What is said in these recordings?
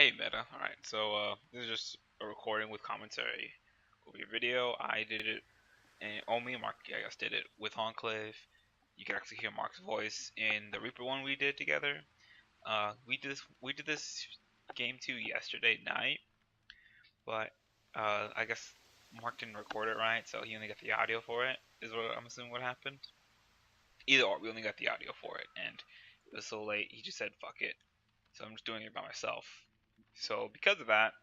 Hey Meta, alright, so this is just a recording with commentary over your video. I did it, and only Mark, I guess, did it with Enclave. You can actually hear Mark's voice in the Reaper one we did together. We did this game too yesterday night, but I guess Mark didn't record it right, so he only got the audio for it, is what I'm assuming what happened. Either or, we only got the audio for it, and it was so late, he just said fuck it. So I'm just doing it by myself. So because of that,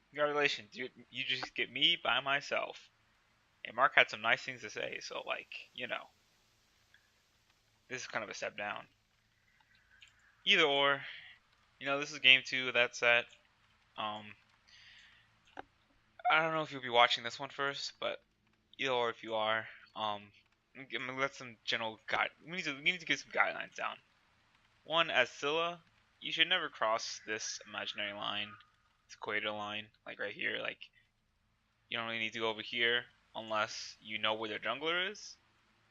congratulations, you just get me by myself. And Mark had some nice things to say, so like, this is kind of a step down. Either or, this is game 2 of that set. I don't know if you'll be watching this one first, but either or if you are, I'm gonna let some general guide. We need to get some guidelines down. One, as Scylla, you should never cross this imaginary line, this equator line, like right here. Like, you don't really need to go over here unless you know where their jungler is,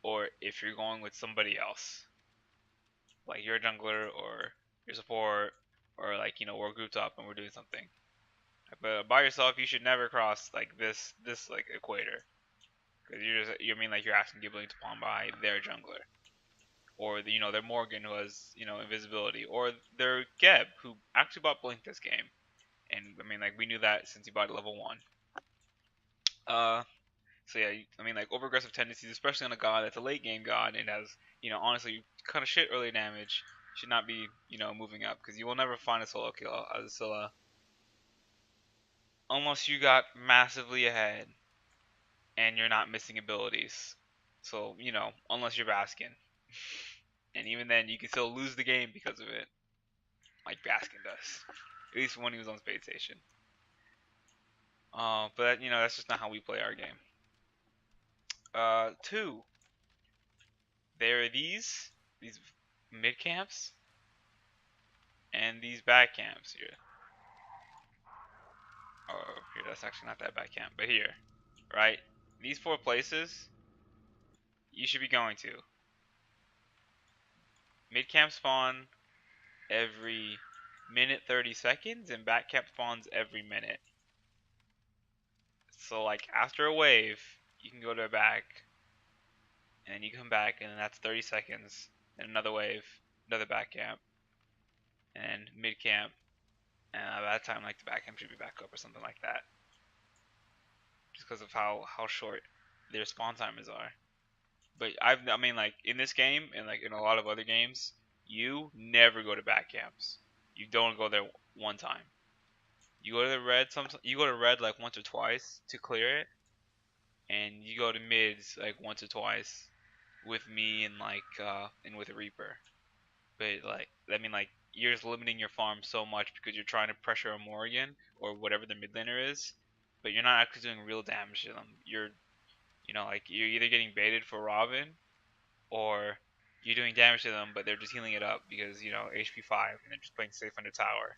or if you're going with somebody else, like you're a jungler or your support, or like we're grouped up and we're doing something. But by yourself, you should never cross like this like equator, because you're asking Ghibli to pawn by their jungler, or their Morgan who has invisibility, or their Geb who actually bought Blink this game, and we knew that since he bought level 1. So yeah, like over aggressive tendencies, especially on a god that's a late game god and has, honestly kind of shit early damage, should not be, moving up, because you will never find a solo kill as a Scylla unless you got massively ahead and you're not missing abilities. So, unless you're Baskin. And even then, you can still lose the game because of it, like Baskin does. At least when he was on Space Station. But that's just not how we play our game. 2. There are these mid camps and these back camps here. Oh, here, that's actually not that back camp, but here, right? These 4 places you should be going to. Mid camp spawn every minute 30 seconds, and back camp spawns every minute. So like after a wave, you can go to a back, and then you come back, and then that's 30 seconds. Then another wave, another back camp, and mid camp, and by that time, like the back camp should be back up or something like that. Just because of how short their spawn timers are. But like in this game and like in a lot of other games, you never go to back camps. You don't go there one time. You go to the red you go to red like once or twice to clear it, and you go to mids like once or twice with me and and with a Reaper. But like you're just limiting your farm so much because you're trying to pressure a Morgan or whatever the mid laner is, but you're not actually doing real damage to them. You're you're either getting baited for Robin, or you're doing damage to them, but they're just healing it up because HP 5 and they're just playing safe under tower,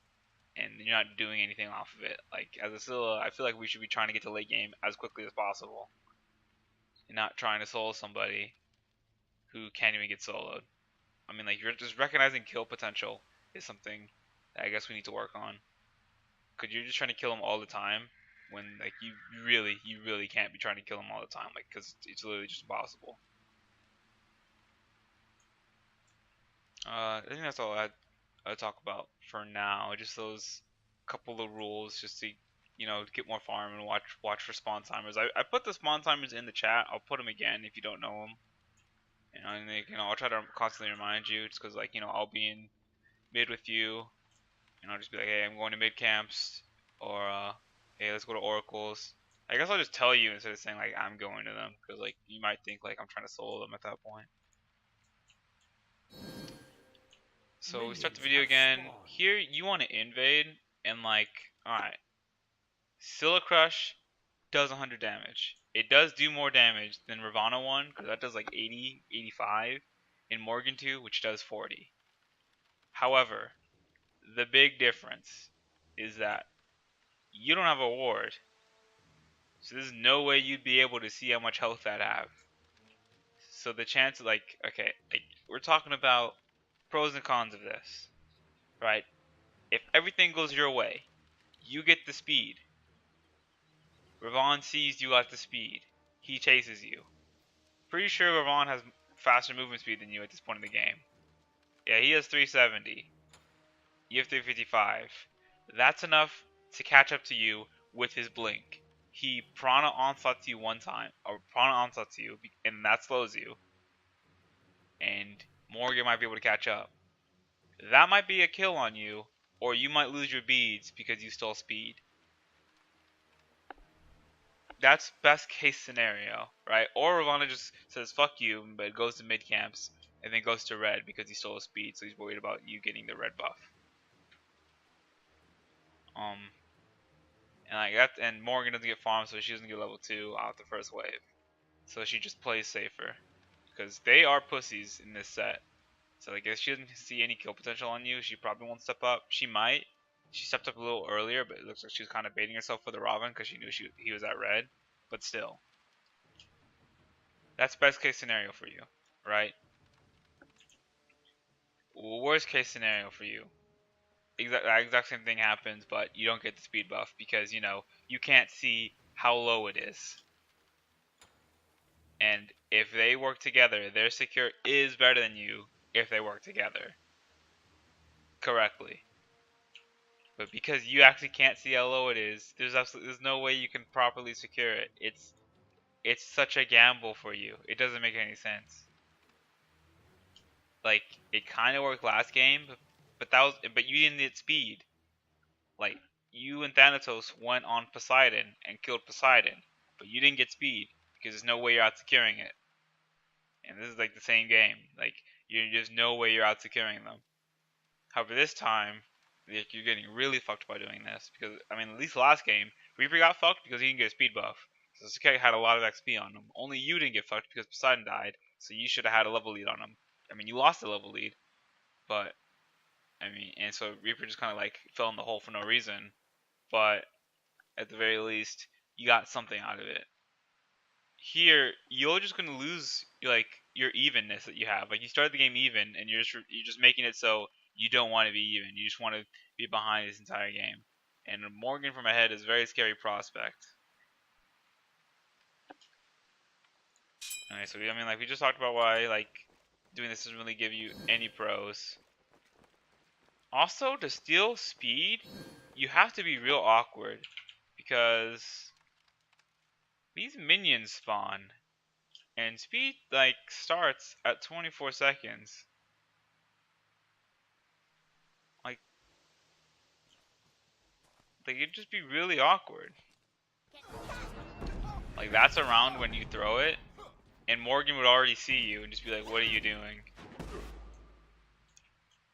and you're not doing anything off of it. Like as a Scylla, I feel like we should be trying to get to late game as quickly as possible, and not trying to solo somebody who can't even get soloed. Like you're just recognizing kill potential is something that I guess we need to work on, because you're just trying to kill them all the time when like you really can't be trying to kill them all the time, like because it's literally just impossible. I think that's all I'd talk about for now. Just those couple of rules, just to get more farm and watch for spawn timers. I put the spawn timers in the chat. I'll put them again if you don't know them. And I'll try to constantly remind you, just because I'll be in mid with you, and I'll just be like, hey, I'm going to mid camps, or hey, let's go to oracles. I guess I'll just tell you instead of saying like I'm going to them, because like you might think like I'm trying to solo them at that point. So we start the video again. Here you want to invade, and like, alright, Scylla Crush does 100 damage. It does do more damage than Ravana 1, because that does like 80, 85, and Morgan 2, which does 40. However, the big difference is that you don't have a ward, so there's no way you'd be able to see how much health that have. So the chance of okay, we're talking about pros and cons of this, right? if everything goes your way, you get the speed. Ravon sees you got the speed. He chases you. Pretty sure Ravon has faster movement speed than you at this point in the game. Yeah, he has 370. You have 355. That's enough to catch up to you with his blink. He Prana onslots you one time, or Prana onslots you, and that slows you. And Morgan might be able to catch up. That might be a kill on you, or you might lose your beads because you stole speed. That's best case scenario, right? Or Ravana just says fuck you, but goes to mid camps and then goes to red because he stole speed, so he's worried about you getting the red buff. And like that, and Morgan doesn't get farmed, so she doesn't get level 2 out the first wave. So she just plays safer because they are pussies in this set. So I guess she doesn't see any kill potential on you. She probably won't step up. She might. She stepped up a little earlier, but it looks like she was kind of baiting herself for the Raven because she knew he was at red. But still, that's best case scenario for you, right? Worst case scenario for you, exact same thing happens, but you don't get the speed buff because you can't see how low it is. And if they work together, their secure is better than you if they work together correctly. But because you actually can't see how low it is, there's no way you can properly secure it. It's such a gamble for you. It doesn't make any sense. Like it kind of worked last game, but you didn't get speed. Like you and Thanatos went on Poseidon and killed Poseidon, but you didn't get speed because there's no way you're out securing it. And this is like the same game. Like there's no way you're out securing them. However, this time, like, you're getting really fucked by doing this because at least last game, Reaper got fucked because he didn't get a speed buff. So Sakai had a lot of XP on him. Only you didn't get fucked because Poseidon died, so you should have had a level lead on him. You lost the level lead, but and so Reaper just kind of like fell in the hole for no reason. But at the very least, you got something out of it. Here, you're just gonna lose like your evenness that you have. Like you started the game even, and you're just making it so you don't want to be even. You just want to be behind this entire game. And Morgan from ahead is a very scary prospect. Okay, so we just talked about why doing this doesn't really give you any pros. Also, to steal speed, you have to be real awkward because these minions spawn. And speed starts at 24 seconds. Like it'd just be really awkward. Like that's around when you throw it, and Morgan would already see you and just be like, "What are you doing?"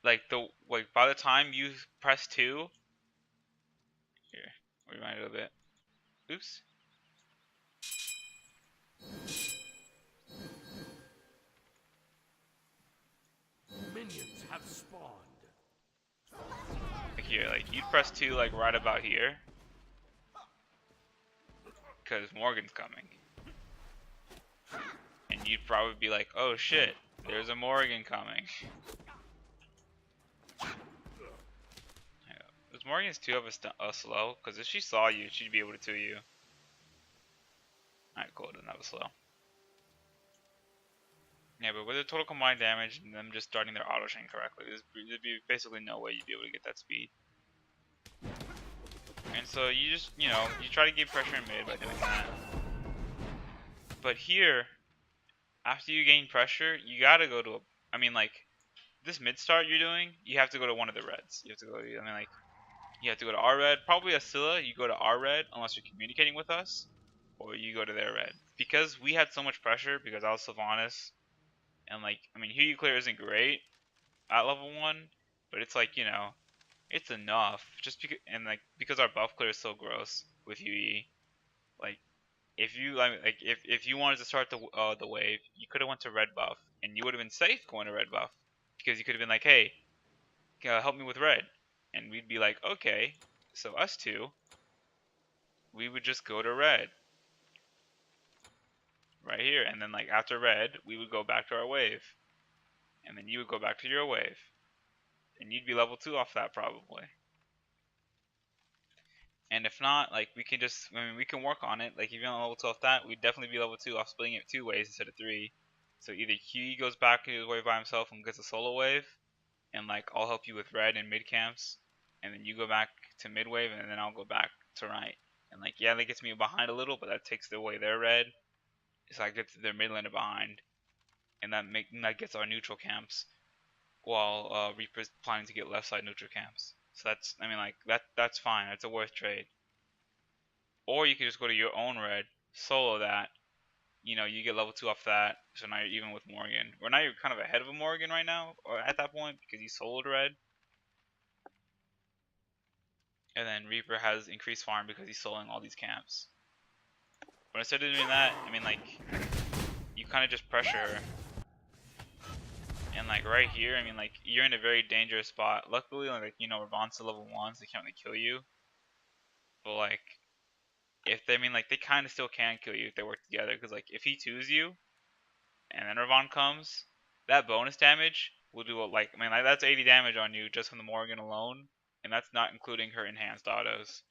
By the time you press 2, here, rewind it a bit. Oops. Minions have spawned. Like here, you'd press 2 right about here, because Morgan's coming, and you'd probably be like, "Oh shit, there's a Morgan coming." Does Morgan's 2 have a slow? Because if she saw you, she'd be able to 2 you. Alright, cool, doesn't have a slow. Yeah, but with the total combined damage and them just starting their auto chain correctly, there'd be basically no way you'd be able to get that speed. And so you just, you try to get pressure in mid by doing that. But here, after you gain pressure, you gotta go to this mid start you're doing, you have to go to one of the reds. You have to go, you have to go to our red, probably a Scylla, you go to our red unless you're communicating with us, or you go to their red. Because we had so much pressure, because I was Sylvanas, and Hue Clear isn't great at level 1, but it's it's enough. Just because our buff clear is so gross with UE, if you wanted to start the wave, you could have went to red buff, and you would have been safe going to red buff, because you could have been like, hey, help me with red, and we'd be like, okay. So us two, we would just go to red right here, and then after red, we would go back to our wave, and then you would go back to your wave, and you'd be level 2 off that probably. And if not, like we can just, I mean, we can work on it. Like if you're on level 2 off that, we'd definitely be level 2 off splitting it 2 ways instead of 3. So either he goes back to his wave by himself and gets a solo wave, and like I'll help you with red and mid camps, and then you go back to mid wave, and then I'll go back to right. And like yeah, that gets me behind a little, but that takes away their red, so I get their mid laner behind, and that gets our neutral camps, while Reaper's planning to get left side neutral camps. So that's, I mean, like that's fine. That's a worth trade. Or you could just go to your own red, solo that. You know, you get level 2 off that, so now you're even with Morgan. Or now you're kind of ahead of a Morgan right now, or at that point, because you soloed red. And then Reaper has increased farm because he's soloing all these camps. But instead of doing that, I mean, like, you kind of just pressure her. And like right here, I mean, like, you're in a very dangerous spot. Luckily, like, you know, Ravon's to level 1, so they can't really kill you. But like, if they, I mean, like, they kind of still can kill you if they work together. Because like, if he 2s you, and then Ravon comes, that bonus damage will do, like, I mean, like, that's 80 damage on you just from the Morgan alone. And that's not including her enhanced autos.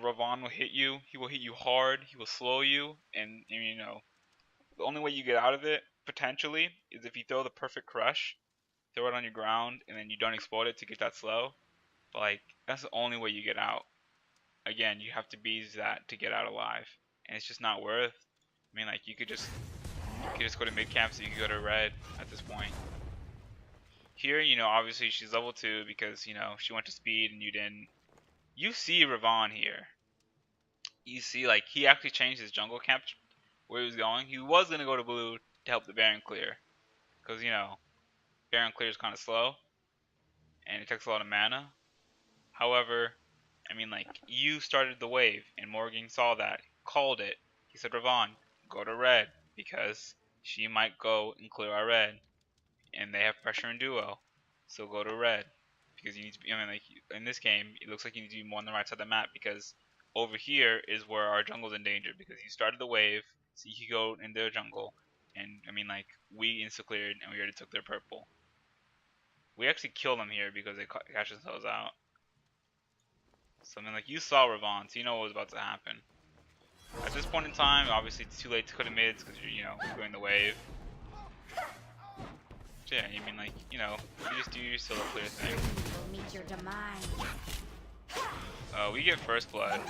Ravon will hit you. He will hit you hard. He will slow you, and you know, the only way you get out of it potentially is if you throw the perfect crush, throw it on your ground, and then you don't explode it to get that slow. But like, that's the only way you get out. Again, you have to bees that to get out alive, and it's just not worth. I mean, like, you could just go to mid camp, so you could go to red at this point. Here, you know, obviously she's level 2 because, you know, she went to speed and you didn't. You see Ravon here. You see, like, he actually changed his jungle camp where he was going. He was going to go to blue to help the Baron clear. Because, you know, Baron clear is kind of slow. And it takes a lot of mana. However, I mean, like, you started the wave. And Morgan saw that. Called it. He said, Ravon, go to red. Because she might go and clear our red. And they have pressure in duo. So go to red. Because you need to be, I mean, like, in this game, it looks like you need to be more on the right side of the map. Because over here is where our jungle's in danger. Because you started the wave, so you could go in their jungle. And, I mean, like, we insta-cleared, and we already took their purple. We actually killed them here because they cashed themselves out. So, I mean, like, you saw Ravon, so you know what was about to happen. At this point in time, obviously, it's too late to go to mids because you're, you know, doing the wave. So yeah, I mean, like, you know, you just do your solo clear thing. Meet your demise. We get first blood.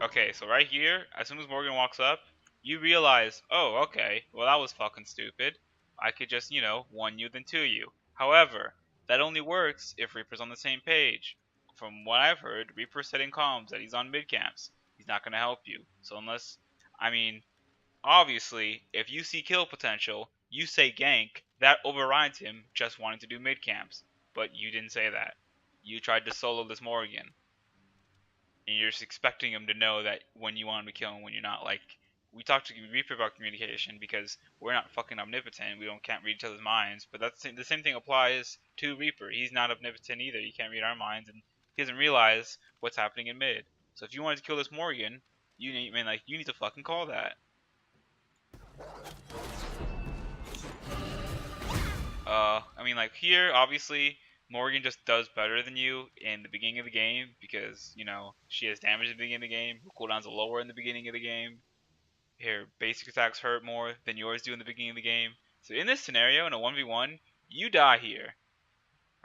Okay, so right here, as soon as Morgan walks up, you realize, oh, okay, well that was fucking stupid. I could just, you know, 1 you then 2 you. However, that only works if Reaper's on the same page. From what I've heard, Reaper's setting comms that he's on mid camps. He's not gonna help you. So unless, I mean, obviously, if you see kill potential, you say gank, that overrides him just wanting to do mid camps. But you didn't say that. You tried to solo this Morgan. And you're just expecting him to know that when you want him to kill him, when you're not. Like, we talked to Reaper about communication because we're not fucking omnipotent. We can't read each other's minds. But that's the same thing applies to Reaper. He's not omnipotent either. He can't read our minds, and he doesn't realize what's happening in mid. So if you wanted to kill this Morgan, you need to fucking call that. I mean, like, here, obviously, Morgan just does better than you in the beginning of the game because, you know, she has damage at the beginning of the game. Her cooldowns are lower in the beginning of the game. Her basic attacks hurt more than yours do in the beginning of the game. So in this scenario, in a 1v1, you die here,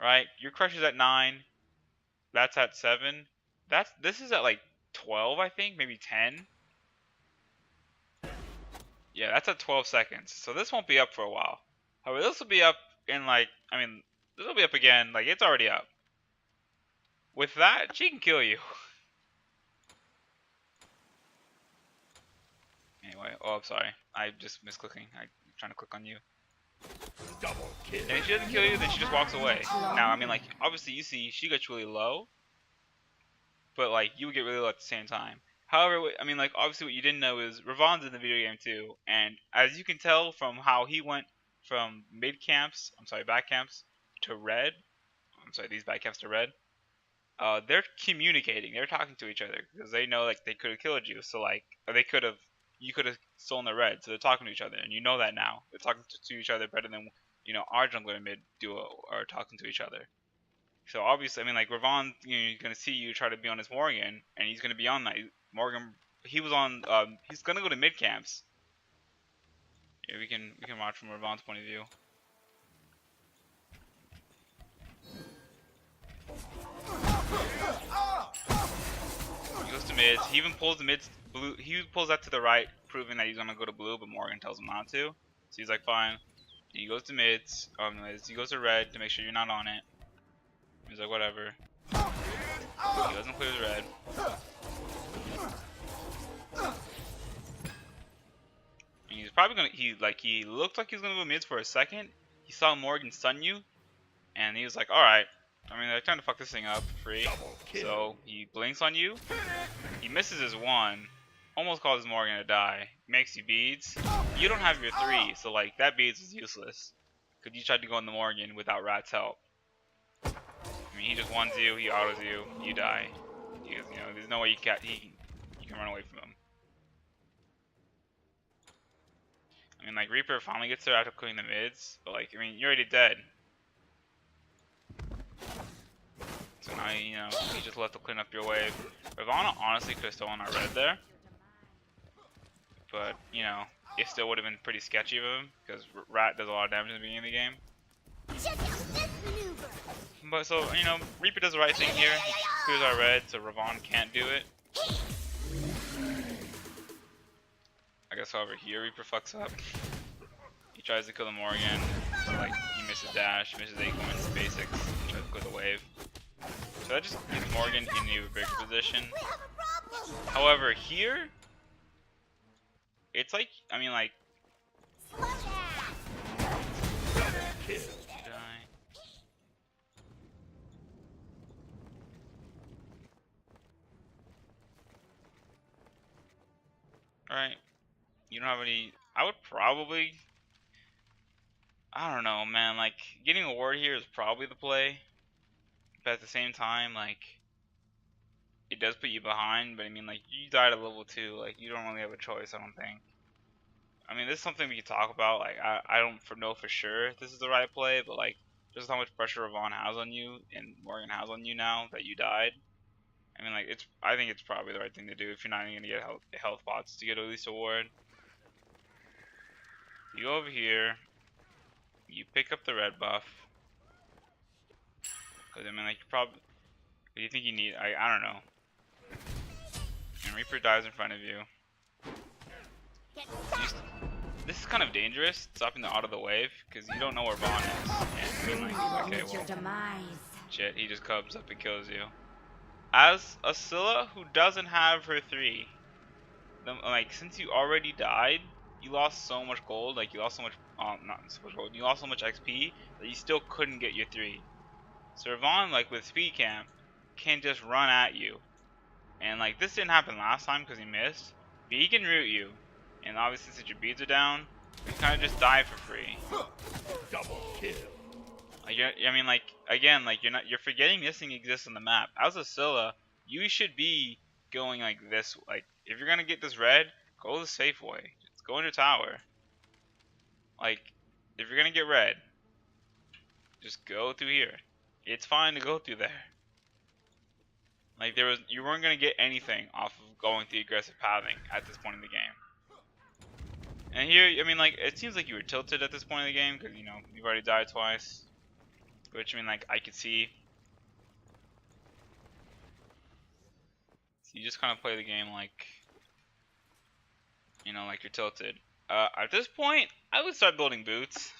right? Your crush is at 9. That's at 7. This is at, like, 12, I think, maybe 10. Yeah, that's at 12 seconds. So this won't be up for a while. However, this will be up in, like, I mean, this will be up again. Like, it's already up. With that, she can kill you. Anyway, oh, I'm sorry. I just misclicking. I'm trying to click on you. Double kill. And if she doesn't kill you, then she just walks away. Now, I mean, like, obviously you see she gets really low. But, like, you would get really low at the same time. However, I mean, like, obviously what you didn't know is Ravon's in the video game too. And as you can tell from how he went from back camps to red. I'm sorry, these back camps to red. They're communicating. They're talking to each other because they know, like, they could have killed you. So, like, or you could have stolen the red. So they're talking to each other, and you know that now. They're talking to each other better than, you know, our jungler and mid duo are talking to each other. So obviously, I mean, like Ravon, he's gonna see you try to be on his Morgan, and he's gonna be on that. Morgan, he was on. He's gonna go to mid camps. Yeah, we can watch from Ravon's point of view. He goes to mids. He even pulls the mids blue. He pulls that to the right, proving that he's gonna go to blue, but Morgan tells him not to. So he's like, fine. He goes to mids. He goes to red to make sure you're not on it. He's like, whatever. He doesn't clear his red. And he's probably gonna. He looked like he was gonna go mids for a second. He saw Morgan stun you, and he was like, all right. I mean, they're trying to fuck this thing up for free. So he blinks on you. He misses his one. Almost causes Morgan to die. Makes you beads. You don't have your 3, so like that beads is useless. Cause you tried to go on the Morgan without Rat's help. I mean, he just ones you, he autos you, you die. Because, there's no way you can run away from him. I mean, like Reaper finally gets there after clearing the mids, but like, I mean, you're already dead. So now, you just left to clean up your wave. Ravana honestly could have stolen our red there. But, it still would have been pretty sketchy of him, because Rat does a lot of damage in the beginning of the game. But so, Reaper does the right thing here. He clears our red, so Ravon can't do it. I guess over here, Reaper fucks up. He tries to kill the Morgan, so like, he misses dash, misses 8 coins, basics, tries to clear the wave. So that just gets Morgan in a bigger position. However, here, it's like, I mean, like, alright, you don't have any, I would probably, I don't know, man, like, getting a ward here is probably the play, but at the same time, like, it does put you behind, but I mean, like, you died at level 2, like, you don't really have a choice, I don't think. I mean, this is something we can talk about, like, I don't know for sure if this is the right play, but like, just how much pressure Ravon has on you, and Morgan has on you now that you died. I mean, like, I think it's probably the right thing to do if you're not even gonna get health pots to get at least a ward. You go over here, you pick up the red buff, because I mean, like, what do you think you need? I don't know. And Reaper dives in front of you. This is kind of dangerous, stopping the auto the wave, because you don't know where Vaughn is. And I mean, like, okay, well, shit, he just comes up and kills you. As a Scylla who doesn't have her 3, like, since you already died, you lost so much gold, like, you lost so much, not so much gold, you lost so much XP, that you still couldn't get your 3. So Ravon, like, with speed camp, can just run at you. And, like, this didn't happen last time because he missed, but he can root you. And obviously, since your beads are down, you kind of just die for free. Double kill. Like, I mean, like, again, like, you're forgetting this thing exists on the map. As a Scylla, you should be going like this. Like, if you're gonna get this red, go the safe way. Just go into tower. Like, if you're gonna get red, just go through here. It's fine to go through there. Like, you weren't gonna get anything off of going the aggressive pathing at this point in the game. And here, I mean, like, it seems like you were tilted at this point in the game because, you've already died twice. Which, I mean, like, I could see. So you just kind of play the game like, like you're tilted. At this point, I would start building boots.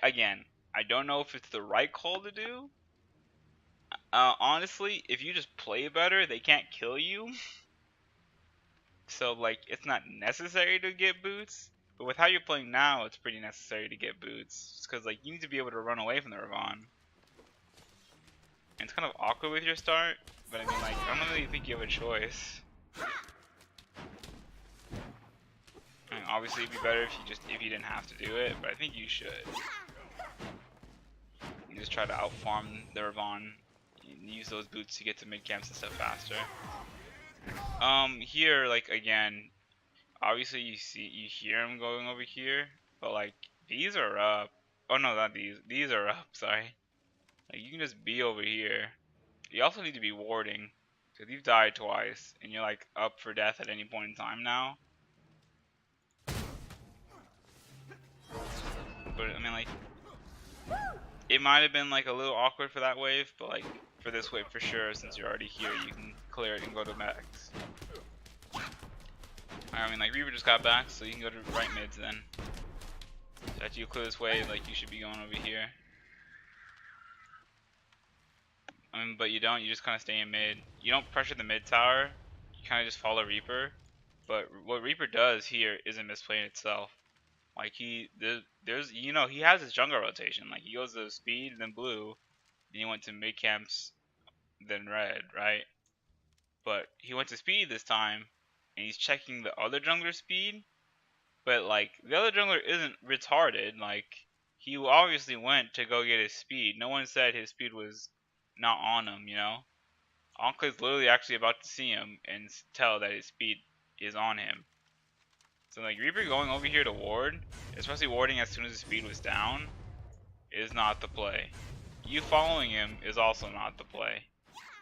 Again, I don't know if it's the right call to do. Honestly, if you just play better, they can't kill you. So, like, it's not necessary to get boots. But with how you're playing now, it's pretty necessary to get boots. Just because, like, you need to be able to run away from the Ravon. And it's kind of awkward with your start. But, I mean, like, I don't really think you have a choice. I mean, obviously, it'd be better if you didn't have to do it. But I think you should. You just try to outfarm the Ravon. Use those boots to get to mid camps and stuff faster. Here, like, again, obviously you hear him going over here, but like, these are up. Oh no, not these. These are up, sorry. Like, you can just be over here. You also need to be warding, because you've died twice, and you're like up for death at any point in time now. But I mean, like, it might have been like a little awkward for that wave, but like for this wave for sure, since you're already here, you can clear it and go to max. I mean, like, Reaper just got back, so you can go to right mids then. So after you clear this wave, like, you should be going over here. I mean, but you don't, you just kind of stay in mid. You don't pressure the mid tower, you kind of just follow Reaper. But what Reaper does here isn't misplaying itself. Like, there's, you know, he has his jungle rotation. Like, he goes to speed, then blue, then he went to mid camps, then red, right? But he went to speed this time, and he's checking the other jungler's speed. But like the other jungler isn't retarded. Like he obviously went to go get his speed. No one said his speed was not on him. You know, Ankle's literally actually about to see him and tell that his speed is on him. So like Reaper going over here to ward, especially warding as soon as his speed was down, is not the play. You following him is also not the play.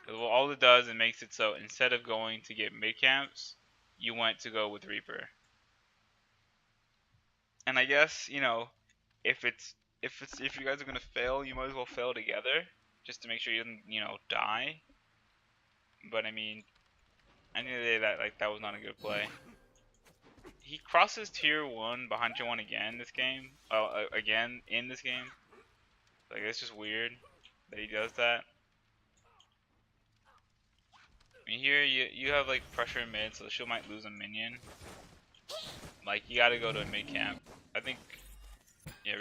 Because all it does, it makes it so instead of going to get mid camps, you went to go with Reaper. And I guess, you know, if you guys are gonna fail, you might as well fail together, just to make sure you didn't, you know, die. But I mean, at the end of the day, that was not a good play. He crosses tier 1 behind tier 1 again this game. Again in this game. Like, it's just weird that he does that. I mean, here you have like pressure in mid, so the shield might lose a minion. Like, you gotta go to a mid camp. I think, yeah,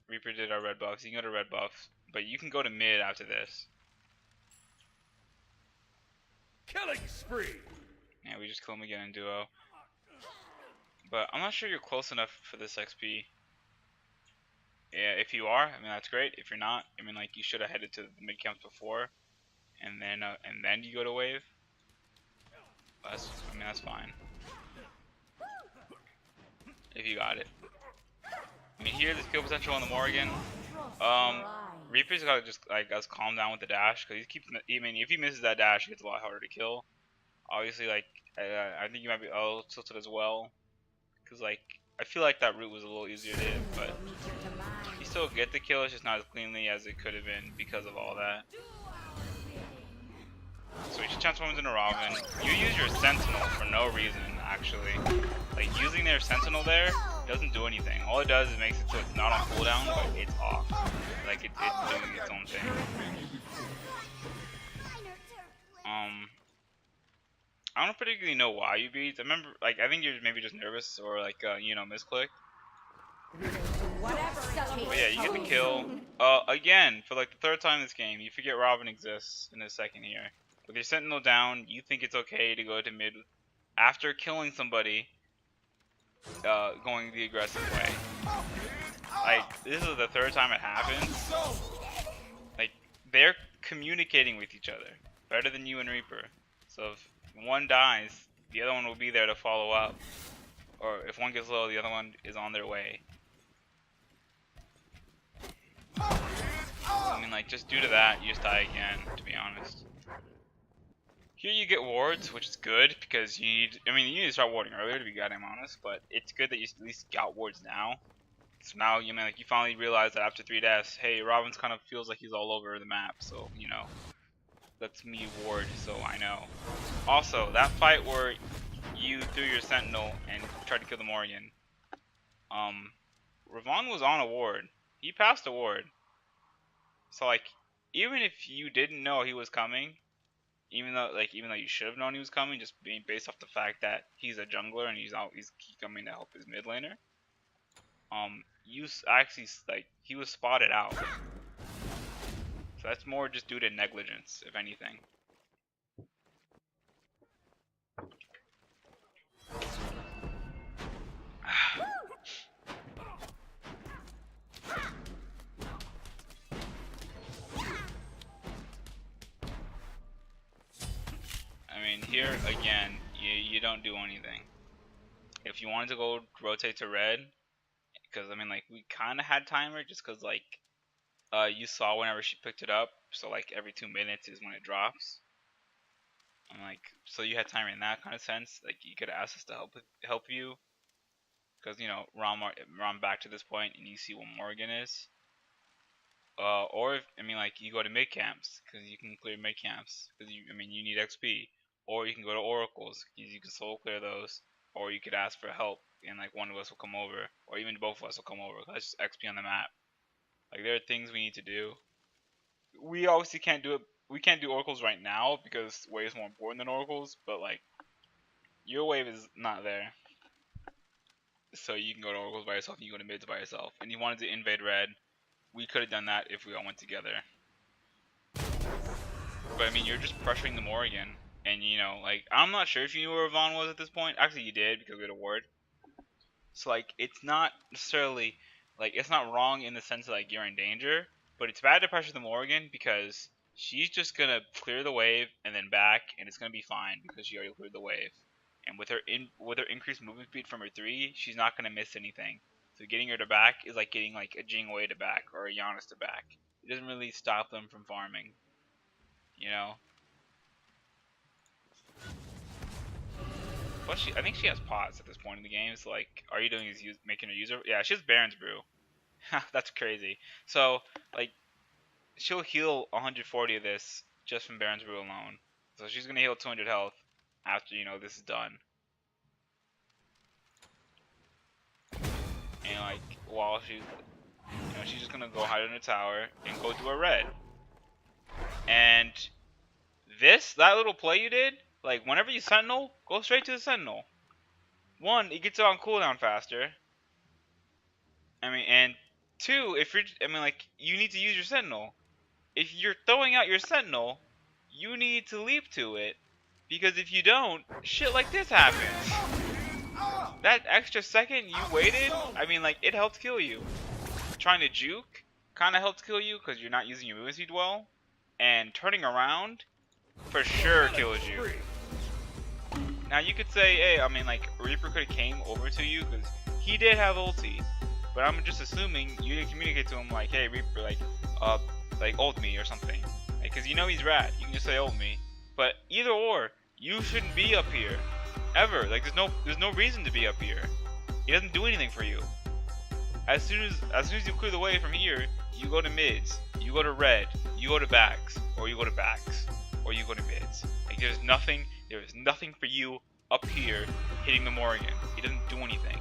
Reaper did our red buffs. You can go to red buffs, but you can go to mid after this. Killing spree. Yeah, we just kill him again in duo. But I'm not sure you're close enough for this XP. Yeah, if you are, I mean, that's great. If you're not, I mean, like, you should have headed to the mid camps before, and then you go to wave. I mean, that's fine. If you got it. I mean, here, there's kill potential on the Morgan. Reaper's gotta just, like, calm down with the dash, because he keeps, I mean, if he misses that dash, it gets a lot harder to kill. Obviously, like, I think you might be a little tilted as well, because, like, I feel like that route was a little easier to hit, but you still get the kill, it's just not as cleanly as it could have been because of all that. So you should transform into Robin. You use your Sentinel for no reason, actually. Like, using their Sentinel there doesn't do anything. All it does is makes it so it's not on cooldown, but it's off. Like, it's doing its own thing. I don't particularly know why you beat. I remember, like, I think you're maybe just nervous or, like, you know, misclick. But yeah, you get the kill. Again, for like the third time this game, you forget Robin exists in a second here. With your Sentinel down, you think it's okay to go to mid after killing somebody, going the aggressive way. Like, this is the third time it happened. Like, they're communicating with each other better than you and Reaper. So if one dies, the other one will be there to follow up. Or if one gets low, the other one is on their way. I mean, like, just due to that, you just die again, to be honest. Here you get wards, which is good, because you need, I mean, you need to start warding earlier, to be goddamn honest, but it's good that you at least got wards now. So now, you know, like, you finally realize that after 3 deaths, hey, Robin's kind of feels like he's all over the map, so, you know, that's me ward, so I know. Also, that fight where you threw your Sentinel and tried to kill the Morgan, Ravon was on a ward. He passed a ward. So, like, even if you didn't know he was coming, even though you should have known he was coming, just being based off the fact that he's a jungler and he's coming to help his mid laner, you actually, like, he was spotted out. So that's more just due to negligence, if anything. I mean, here again, you don't do anything. If you wanted to go rotate to red, because I mean, like, we kind of had timer just because, like, you saw whenever she picked it up. So like every 2 minutes is when it drops. And like, so you had time in that kind of sense. Like you could ask us to help you, because you know Ron back to this point and you see what Morgan is. Or if, I mean, like you go to mid camps because you can clear mid camps because you need XP. Or you can go to oracles because you can soul clear those. Or you could ask for help and like one of us will come over, or even both of us will come over. That's just XP on the map. Like there are things we need to do. We obviously can't do it. We can't do oracles right now because wave is more important than oracles. But like your wave is not there, so you can go to oracles by yourself. And you go to mids by yourself. And you wanted to invade red. We could have done that if we all went together. But I mean, you're just pressuring the Morgan, and you know, like I'm not sure if you knew where Vaughn was at this point. Actually, you did because we had a ward. So like, it's not necessarily like it's not wrong in the sense that like you're in danger, but it's bad to pressure the Morgan because she's just gonna clear the wave and then back, and it's gonna be fine because she already cleared the wave. And with her increased movement speed from her 3, she's not gonna miss anything. So getting her to back is like getting like a Jingwei to back or a Giannis to back. It doesn't really stop them from farming, you know. Plus, I think she has pots at this point in the game. So like, all you're doing is making her user. Yeah, she has Baron's Brew. That's crazy. So like, she'll heal 140 of this just from Baron's Brew alone. So she's gonna heal 200 health after this is done. And like, while she's just gonna go hide in the tower and go do a red. And that little play you did, like whenever you sentinel, go straight to the sentinel. One, it gets it on cooldown faster. I mean, and two, like, you need to use your sentinel. If you're throwing out your sentinel, you need to leap to it, because if you don't, shit like this happens. That extra second you waited, I mean, like, it helped kill you. Trying to juke kind of helped kill you because you're not using your movement speed well, and turning around for sure kills you. Now you could say, hey, I mean, like, Reaper could have came over to you because he did have ulti. But I'm just assuming you didn't communicate to him like, hey Reaper, like ult me or something, because you know he's rad. You can just say ult me. But either or, you shouldn't be up here, ever. Like there's no reason to be up here. He doesn't do anything for you. As soon as you clear the way from here, you go to mids, you go to red, you go to backs, or you go to backs, or you go to mids. Like there is nothing for you up here hitting the Morgan. He doesn't do anything.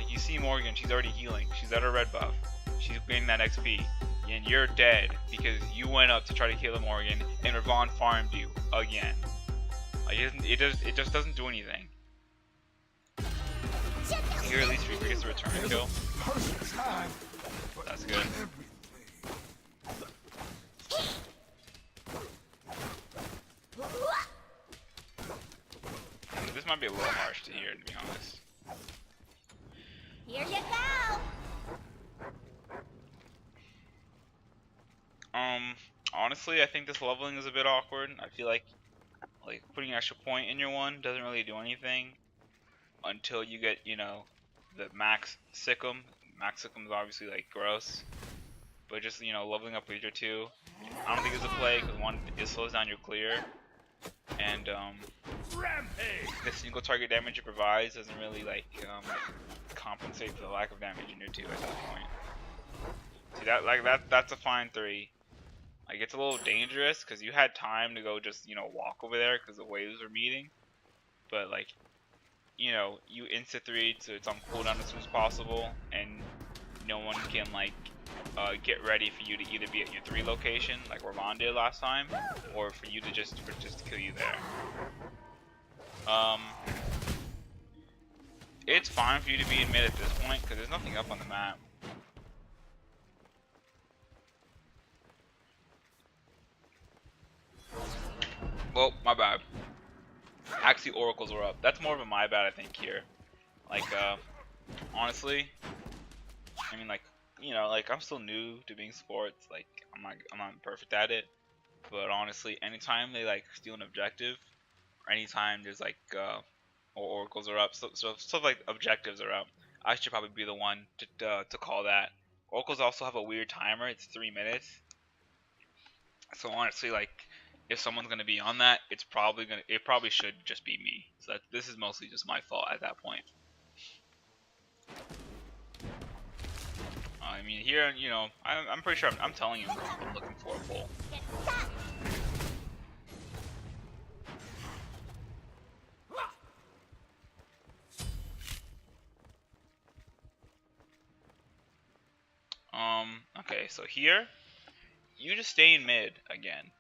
You see Morgan, she's already healing. She's at her red buff. She's getting that XP. And you're dead because you went up to try to kill the Morgan and Ravon farmed you again. Like it just doesn't do anything. Here at least Reaper gets a return kill. That's good. This might be a little harsh to hear, to be honest. Here you go! Honestly, I think this leveling is a bit awkward. I feel like putting an extra point in your one doesn't really do anything until you get, the max Sikkim. Max Sikkim is obviously like gross, but just leveling up Leader 2, I don't think it's a play because one, it slows down your clear, and the single target damage it provides doesn't really compensate for the lack of damage in your 2 at that point. See that's a fine 3. Like it's a little dangerous because you had time to go just walk over there because the waves were meeting, but like you insta 3 so it's on cooldown as soon as possible, and no one can get ready for you to either be at your 3 location like Ravon did last time, or for you to just kill you there. It's fine for you to be in mid at this point because there's nothing up on the map. Well, my bad. Actually, oracles were up. That's more of a my bad, I think, here. Honestly, I mean, I'm still new to being sports. Like, I'm not perfect at it. But honestly, anytime they steal an objective, or anytime there's or oracles are up, so stuff like objectives are up, I should probably be the one to call that, Oracles also have a weird timer. It's 3 minutes. So honestly, like, if someone's gonna be on that, it probably should just be me. So this is mostly just my fault at that point. I mean, here, you know, I'm pretty sure I'm telling you I'm looking for a pull. Okay, so here, you just stay in mid again.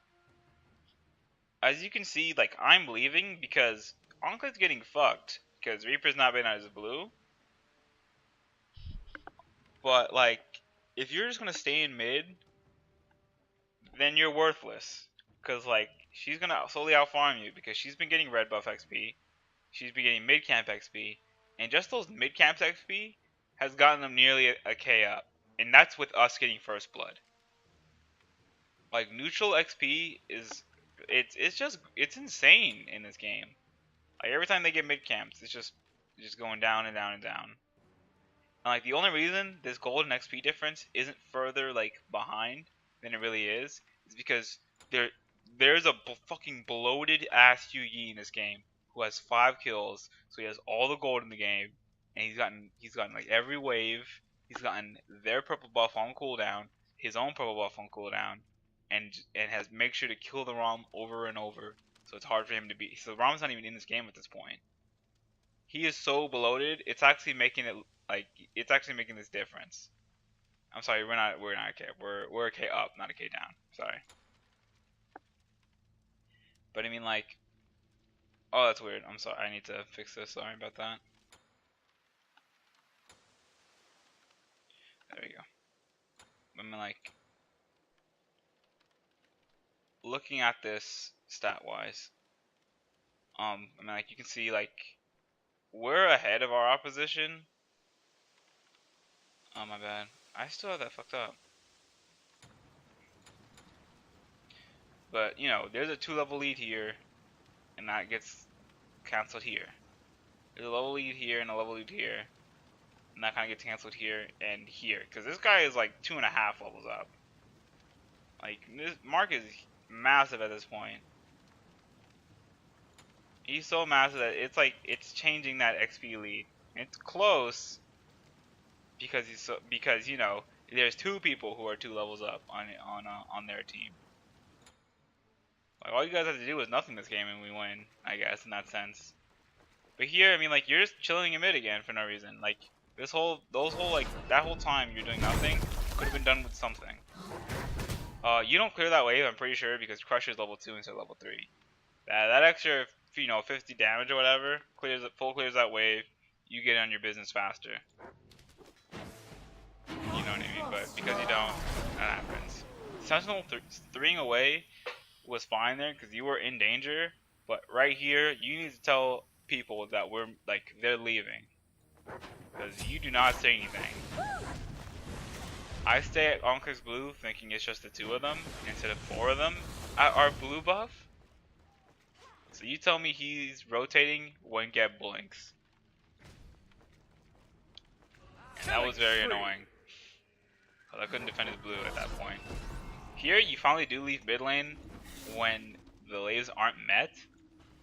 As you can see, like, I'm leaving because Enclave's getting fucked because Reaper's not been as blue. But, like, if you're just gonna stay in mid, then you're worthless. Because, like, she's gonna slowly outfarm you because she's been getting red buff XP, she's been getting mid camp XP, and just those mid camps XP has gotten them nearly a K up. And that's with us getting first blood. Like, neutral XP is it's insane in this game. Like, every time they get mid camps, it's just going down and down and down. And, like, the only reason this golden XP difference isn't further, like, behind than it really is because there's a fucking bloated ass Yugi in this game who has 5 kills, so he has all the gold in the game, and he's gotten like every wave. He's gotten their purple buff on cooldown, his own purple buff on cooldown, and has make sure to kill the ROM over and over. So it's hard for him to beat. So the ROM's not even in this game at this point. He is so bloated. It's actually making it like it's actually making this difference. I'm sorry, we're not a K. We're a K up, not a K down. Sorry. But I mean, like, oh, that's weird. I'm sorry. I need to fix this. Sorry about that. There we go. I mean, like, looking at this stat-wise, I mean, like, you can see, like, we're ahead of our opposition. Oh, my bad. I still have that fucked up. But, you know, there's a 2-level lead here, and that gets canceled here. There's a level lead here and a level lead here, and that kind of gets canceled here and here. Because this guy is, like, 2.5 levels up. Like, this Mark is massive at this point. He's so massive that it's like it's changing that XP lead. It's close because you know there's 2 people who are 2 levels up on their team. Like, all you guys have to do is nothing this game and we win, I guess, in that sense. But here, I mean, like, you're just chilling in mid again for no reason. Like, that whole time you're doing nothing could have been done with something. You don't clear that wave, I'm pretty sure, because Crusher's level 2 instead of level 3. That extra, you know, 50 damage or whatever full clears that wave. You get on your business faster. You know what I mean? But because you don't, that happens. Sentinel 3ing away was fine there because you were in danger. But right here, you need to tell people that they're leaving because you do not say anything. I stay at Onkers Blue thinking it's just the 2 of them instead of 4 of them at our blue buff. So you tell me he's rotating when Geb blinks. And that was very annoying. Because I couldn't defend his blue at that point. Here, you finally do leave mid lane when the laves aren't met,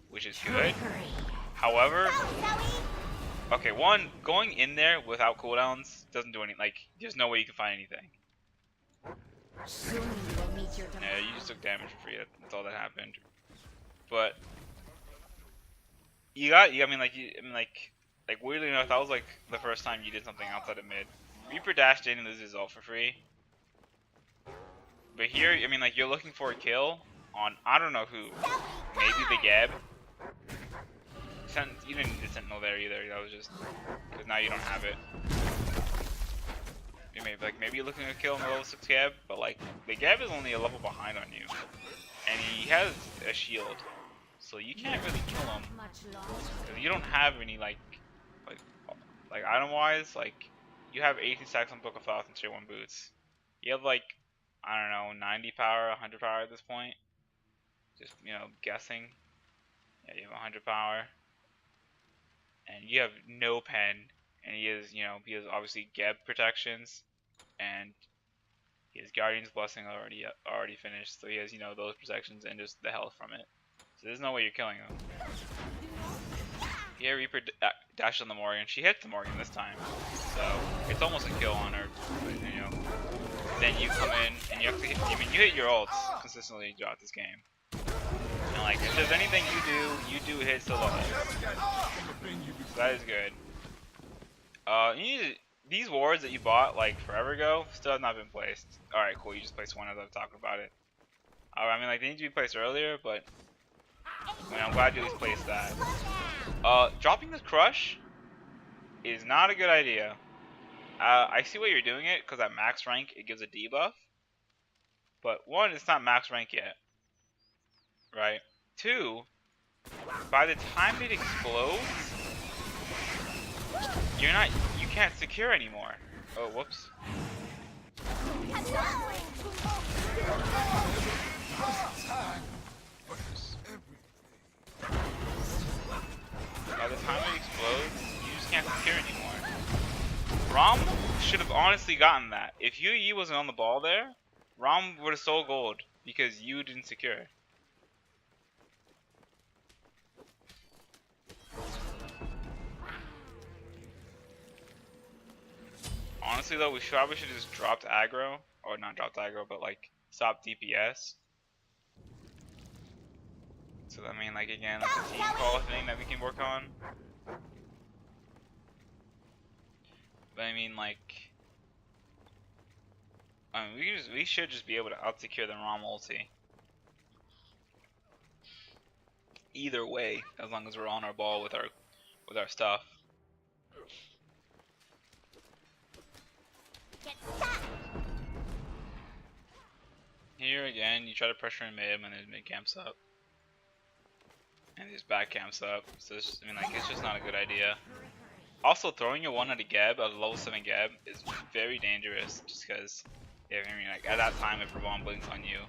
which is good. However, okay, one, going in there without cooldowns doesn't do anything. Like, there's no way you can find anything. Yeah, you just took damage for free. That's all that happened. But I mean, weirdly enough, that was like the first time you did something outside of mid. Reaper dashed in and loses ult for free. But here, I mean, like, you're looking for a kill on I don't know who. Maybe the Geb. You didn't need the Sentinel there either. That was just because now you don't have it. Maybe you're looking to kill in the level 6 Geb, but like the Geb is only a level behind on you, and he has a shield, so you can't really kill him because you don't have any like item wise. Like, you have 18 stacks on Book of Thoughts and Tier 1 boots. You have like, I don't know, 90 power, 100 power at this point. Just, you know, guessing. Yeah, you have 100 power. And you have no pen. And he has, you know, he has obviously Geb protections. and he has Guardian's Blessing already finished, so he has, you know, those protections and just the health from it. So there's no way you're killing him. Yeah, Reaper dashed on the Morgan. She hits the Morgan this time, so it's almost a kill on her. But, you know, then you come in and you have to hit, I mean, you hit your ults consistently throughout this game. And like, if there's anything you do hit solo. So that is good. These wards that you bought like forever ago still have not been placed. Alright, cool, you just placed one as I'm talking about it. I mean, like, they need to be placed earlier, but I mean, I'm glad you at least placed that. Dropping this crush is not a good idea. I see why you're doing it, because at max rank it gives a debuff. But one, it's not max rank yet. Right? Two, by the time it explodes, you can't secure anymore. Oh, whoops. By the time it explodes, you just can't secure anymore. Rom should have honestly gotten that. If UE wasn't on the ball there, Rom would have stole gold because you didn't secure. Honestly though, we probably should have just dropped aggro, or not dropped aggro, but like stop DPS. So I mean, like, again, like a team call thing that we can work on. But I mean, like, we should just be able to out secure the ROM ulti. Either way, as long as we're on our ball with our stuff. Here again, you try to pressure in mid, and then mid camps up, and his back camps up. So it's just, I mean, like, it's just not a good idea. Also, throwing your one at a Geb, at a level 7 Geb, is very dangerous. Just because, yeah, I mean, like, at that time, if Ravon blinks on you,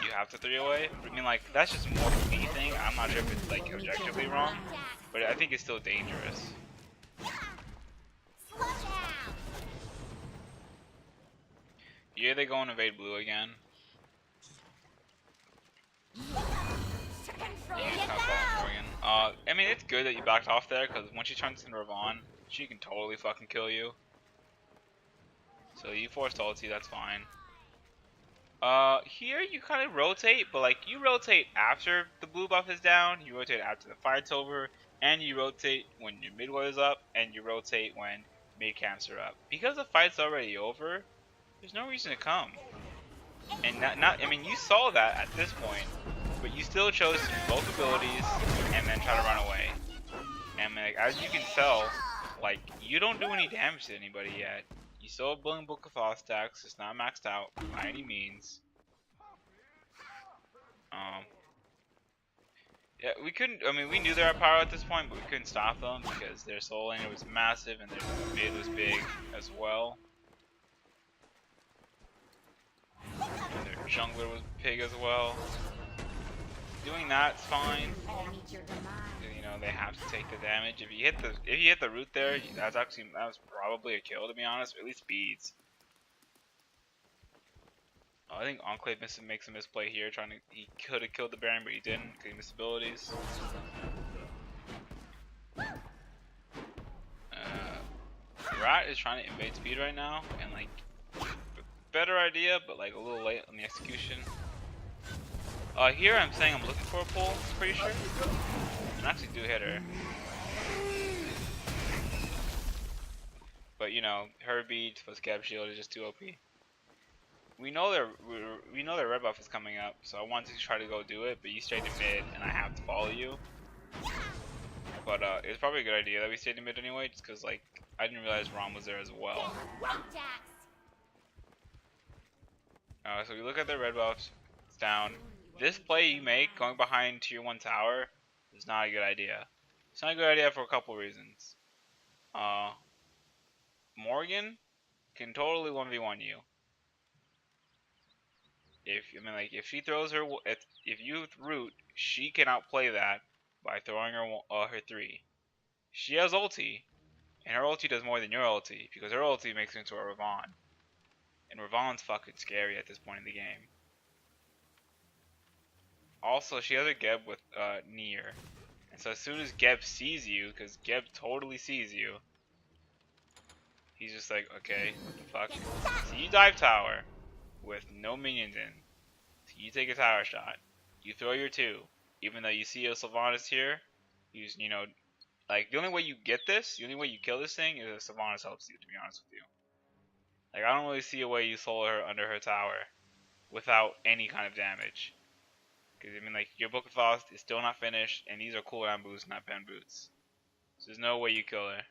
you have to 3 away. I mean, like, that's just more of a me thing. I'm not sure if it's like objectively wrong, but I think it's still dangerous. Yeah, they go and invade blue again. I mean, it's good that you backed off there, because once she turns into Ravon, she can totally fucking kill you. So you forced ulti, that's fine. Here you kind of rotate, but like, you rotate after the blue buff is down, you rotate after the fight's over, and you rotate when your mid ward is up, and you rotate when mid camps are up. Because the fight's already over, there's no reason to come. And I mean, you saw that at this point, but you still chose to both abilities and then try to run away. And like, as you can tell, like, you don't do any damage to anybody yet. You still have Building Book of Thought stacks. It's not maxed out by any means. Yeah, we couldn't. I mean, we knew they were power at this point, but we couldn't stop them because their soul lane was massive and their mid was big as well. And their jungler was big as well. Doing that's fine. You know, they have to take the damage. If you hit the root there, that was probably a kill, to be honest, or at least speeds. I think Enclave makes a misplay here, he could have killed the Baron, but he didn't because he missed abilities. Rat is trying to invade speed right now, and like, better idea, but like a little late on the execution. Here I'm saying I'm looking for a pull, pretty sure. And actually do hit her. But you know, her beat plus Gab shield is just too OP. We know their red buff is coming up, so I wanted to try to go do it, but you stayed in mid and I have to follow you. But it's probably a good idea that we stayed in mid anyway, just cause like I didn't realize Rom was there as well. So we look at their red buffs, it's down. This play you make, going behind tier 1 tower, is not a good idea. It's not a good idea for a couple reasons. Morgan can totally 1v1 you. If she throws her, if you root, she can outplay that by throwing her 3. She has ulti, and her ulti does more than your ulti, because her ulti makes her into a Ravon. And Ravon's fucking scary at this point in the game. Also, she has a Geb with Nier. And so as soon as Geb sees you, because Geb totally sees you, he's just like, okay, what the fuck? So you dive tower with no minions in. So you take a tower shot. You throw your 2. Even though you see a Sylvanas here, you know, like the only way you get this, the only way you kill this thing is if Sylvanas helps you, to be honest with you. Like, I don't really see a way you solo her under her tower without any kind of damage. Because, I mean, like, your Book of Frost is still not finished, and these are cooldown boots, not pen boots. So there's no way you kill her.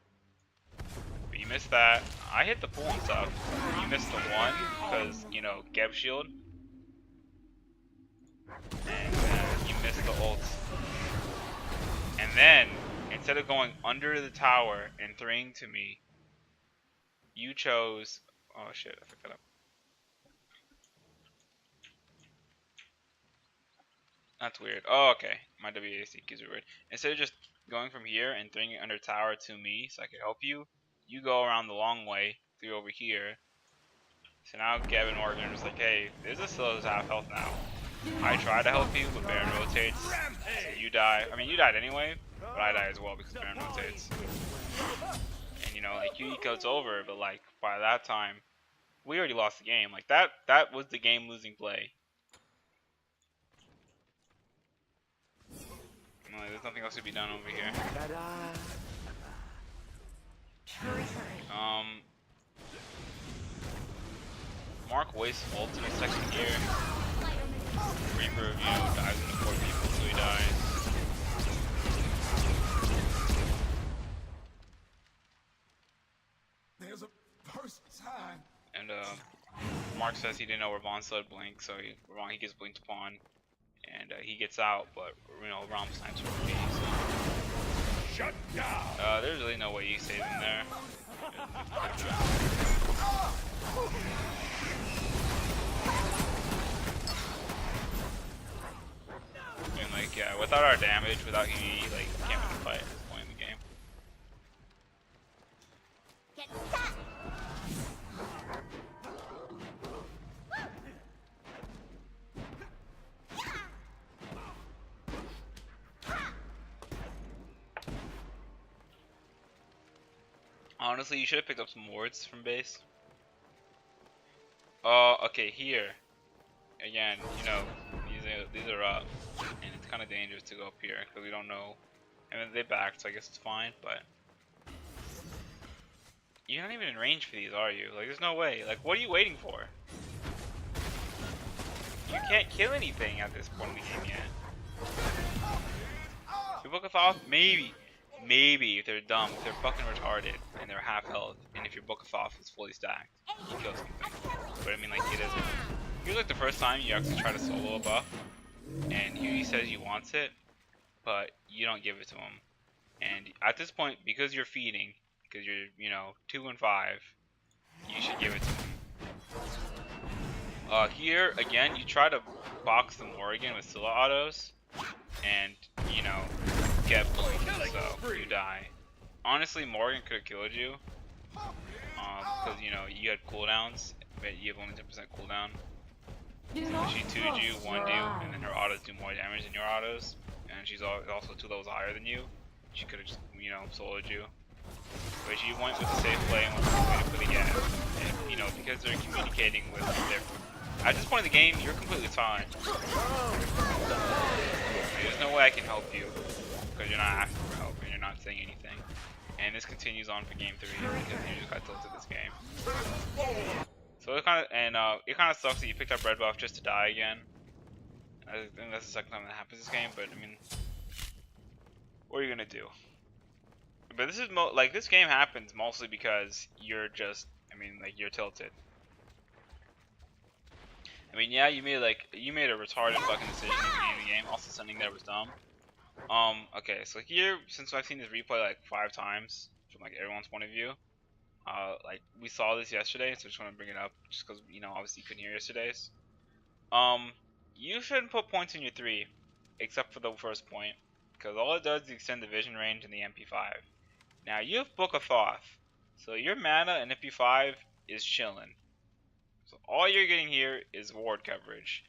But you missed that. I hit the pool and stuff. You missed the 1, because, you know, Geb shield. And you missed the ult. And then, instead of going under the tower and 3ing to me, you chose... Oh shit, I fucked that up. That's weird. Oh, okay. My WASD keys are weird. Instead of just going from here and throwing it under tower to me so I could help you, you go around the long way through over here. So now Gavin Morgan is like, hey, there's a still has half health now. I try to help you, but Baron rotates. So you die. I mean, you died anyway, but I die as well because Baron rotates. And you know, like, Yukiko's over, but like, by that time, we already lost the game. Like, that was the game-losing play. There's nothing else to be done over here. Mark wastes ult in a second here. Reaper, you know, dives into 4 people, so he dies. There's a first time. And Mark says he didn't know Ravon said blink, so he gets blinked upon. And he gets out, but you know, Rom snipes for me. So. Shut down. There's really no way you save him there. I mean, like, yeah, without our damage, without he, like, can't win the fight at this point in the game. Get set. Honestly, you should have picked up some wards from base. Okay, here. Again, you know, these are up, and it's kind of dangerous to go up here because we don't know. I mean, they backed, so I guess it's fine. But you're not even in range for these, are you? Like, there's no way. Like, what are you waiting for? You can't kill anything at this point in the game yet. Your Book of Thoth, maybe if they're dumb, if they're fucking retarded, and they're half health, and if your Book of Thoth is fully stacked, you kill something. But I mean, like, it isn't. Here's like the first time you actually try to solo a buff, and he says he wants it, but you don't give it to him. And at this point, because you're feeding, because you're, you know, 2 and 5, you should give it to him. Here, again, you try to box the Morrigan with Scylla autos, and, you know, get blinked, so you die. Honestly, Morgan could have killed you, because, you know, you had cooldowns, but you have only 10% cooldown. She 2'd you, 1'd you, and then her autos do more damage than your autos, and she's also 2 levels higher than you. She could have just, you know, soloed you. But she went with the safe play and went for the gas. And, you know, because they're communicating with their... At this point in the game, you're completely fine. There's no way I can help you, because you're not asking for help, and you're not saying anything. And this continues on for game 3, because you just got tilted this game. So it kind of sucks that you picked up red buff just to die again. I think that's the second time that happens this game, but I mean, what are you gonna do? But this is like, this game happens mostly because you're just, I mean, like, you're tilted. I mean, yeah, you made a retarded fucking decision at the beginning of the game. Also, sending there was dumb. Okay, so here, since I've seen this replay like 5 times from like everyone's point of view, like, we saw this yesterday, so I just want to bring it up, just because, you know, obviously you couldn't hear yesterday's. You shouldn't put points in your 3, except for the first point, because all it does is extend the vision range in the MP5. Now, you have Book of Thoth, so your mana in MP5 is chilling. So all you're getting here is ward coverage.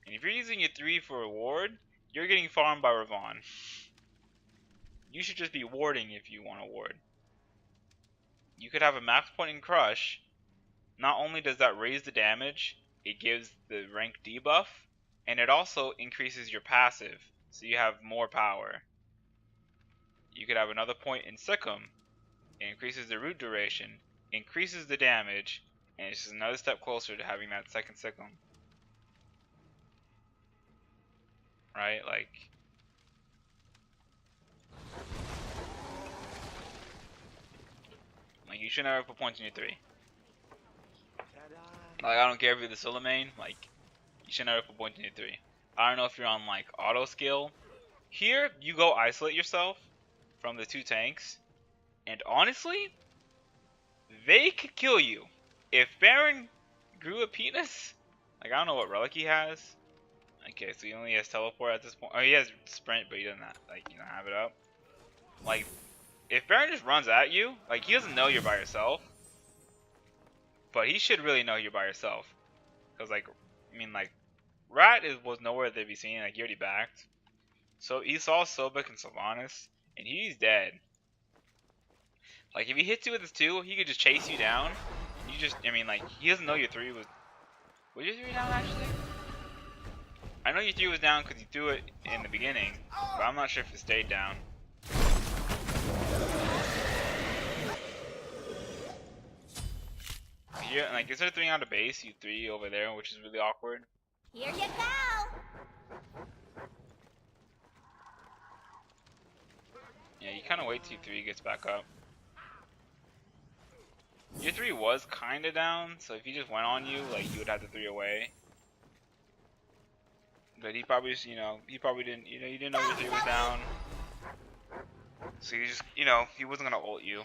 And if you're using your 3 for a ward, you're getting farmed by Ravon. You should just be warding if you want to ward. You could have a max point in Crush. Not only does that raise the damage, it gives the rank debuff, and it also increases your passive, so you have more power. You could have another point in Sikkim. It increases the root duration, increases the damage, and it's just another step closer to having that second Sikkim. Right? Like you should never put points in your 3. Like, I don't care if you're the solo main, like, you should never put points in your 3. I don't know if you're on, like, auto skill. Here, you go isolate yourself from the 2 tanks, and honestly, they could kill you. If Baron grew a penis, like, I don't know what relic he has. Okay, so he only has teleport at this point. Oh, he has sprint, but he doesn't have, like, you know, have it up. Like, if Baron just runs at you, like, he doesn't know you're by yourself. But he should really know you're by yourself. Because, like, I mean, like, Rat was nowhere to be seen. Like, he already backed. So he saw Sobek and Sylvanas, and he's dead. Like, if he hits you with his 2, he could just chase you down. You just, I mean, like, he doesn't know your 3 was... Was your 3 down, actually? I know your 3 was down because you threw it in the beginning, but I'm not sure if it stayed down. Yeah, like, instead of 3 out of base, you 3 over there, which is really awkward. Here you go. Yeah, you kind of wait till your 3 gets back up. Your 3 was kind of down, so if he just went on you, like, you would have the 3 away. But he probably just, you know, he probably didn't, you know, you didn't know your 3 was down. So you just, you know, he wasn't gonna ult you.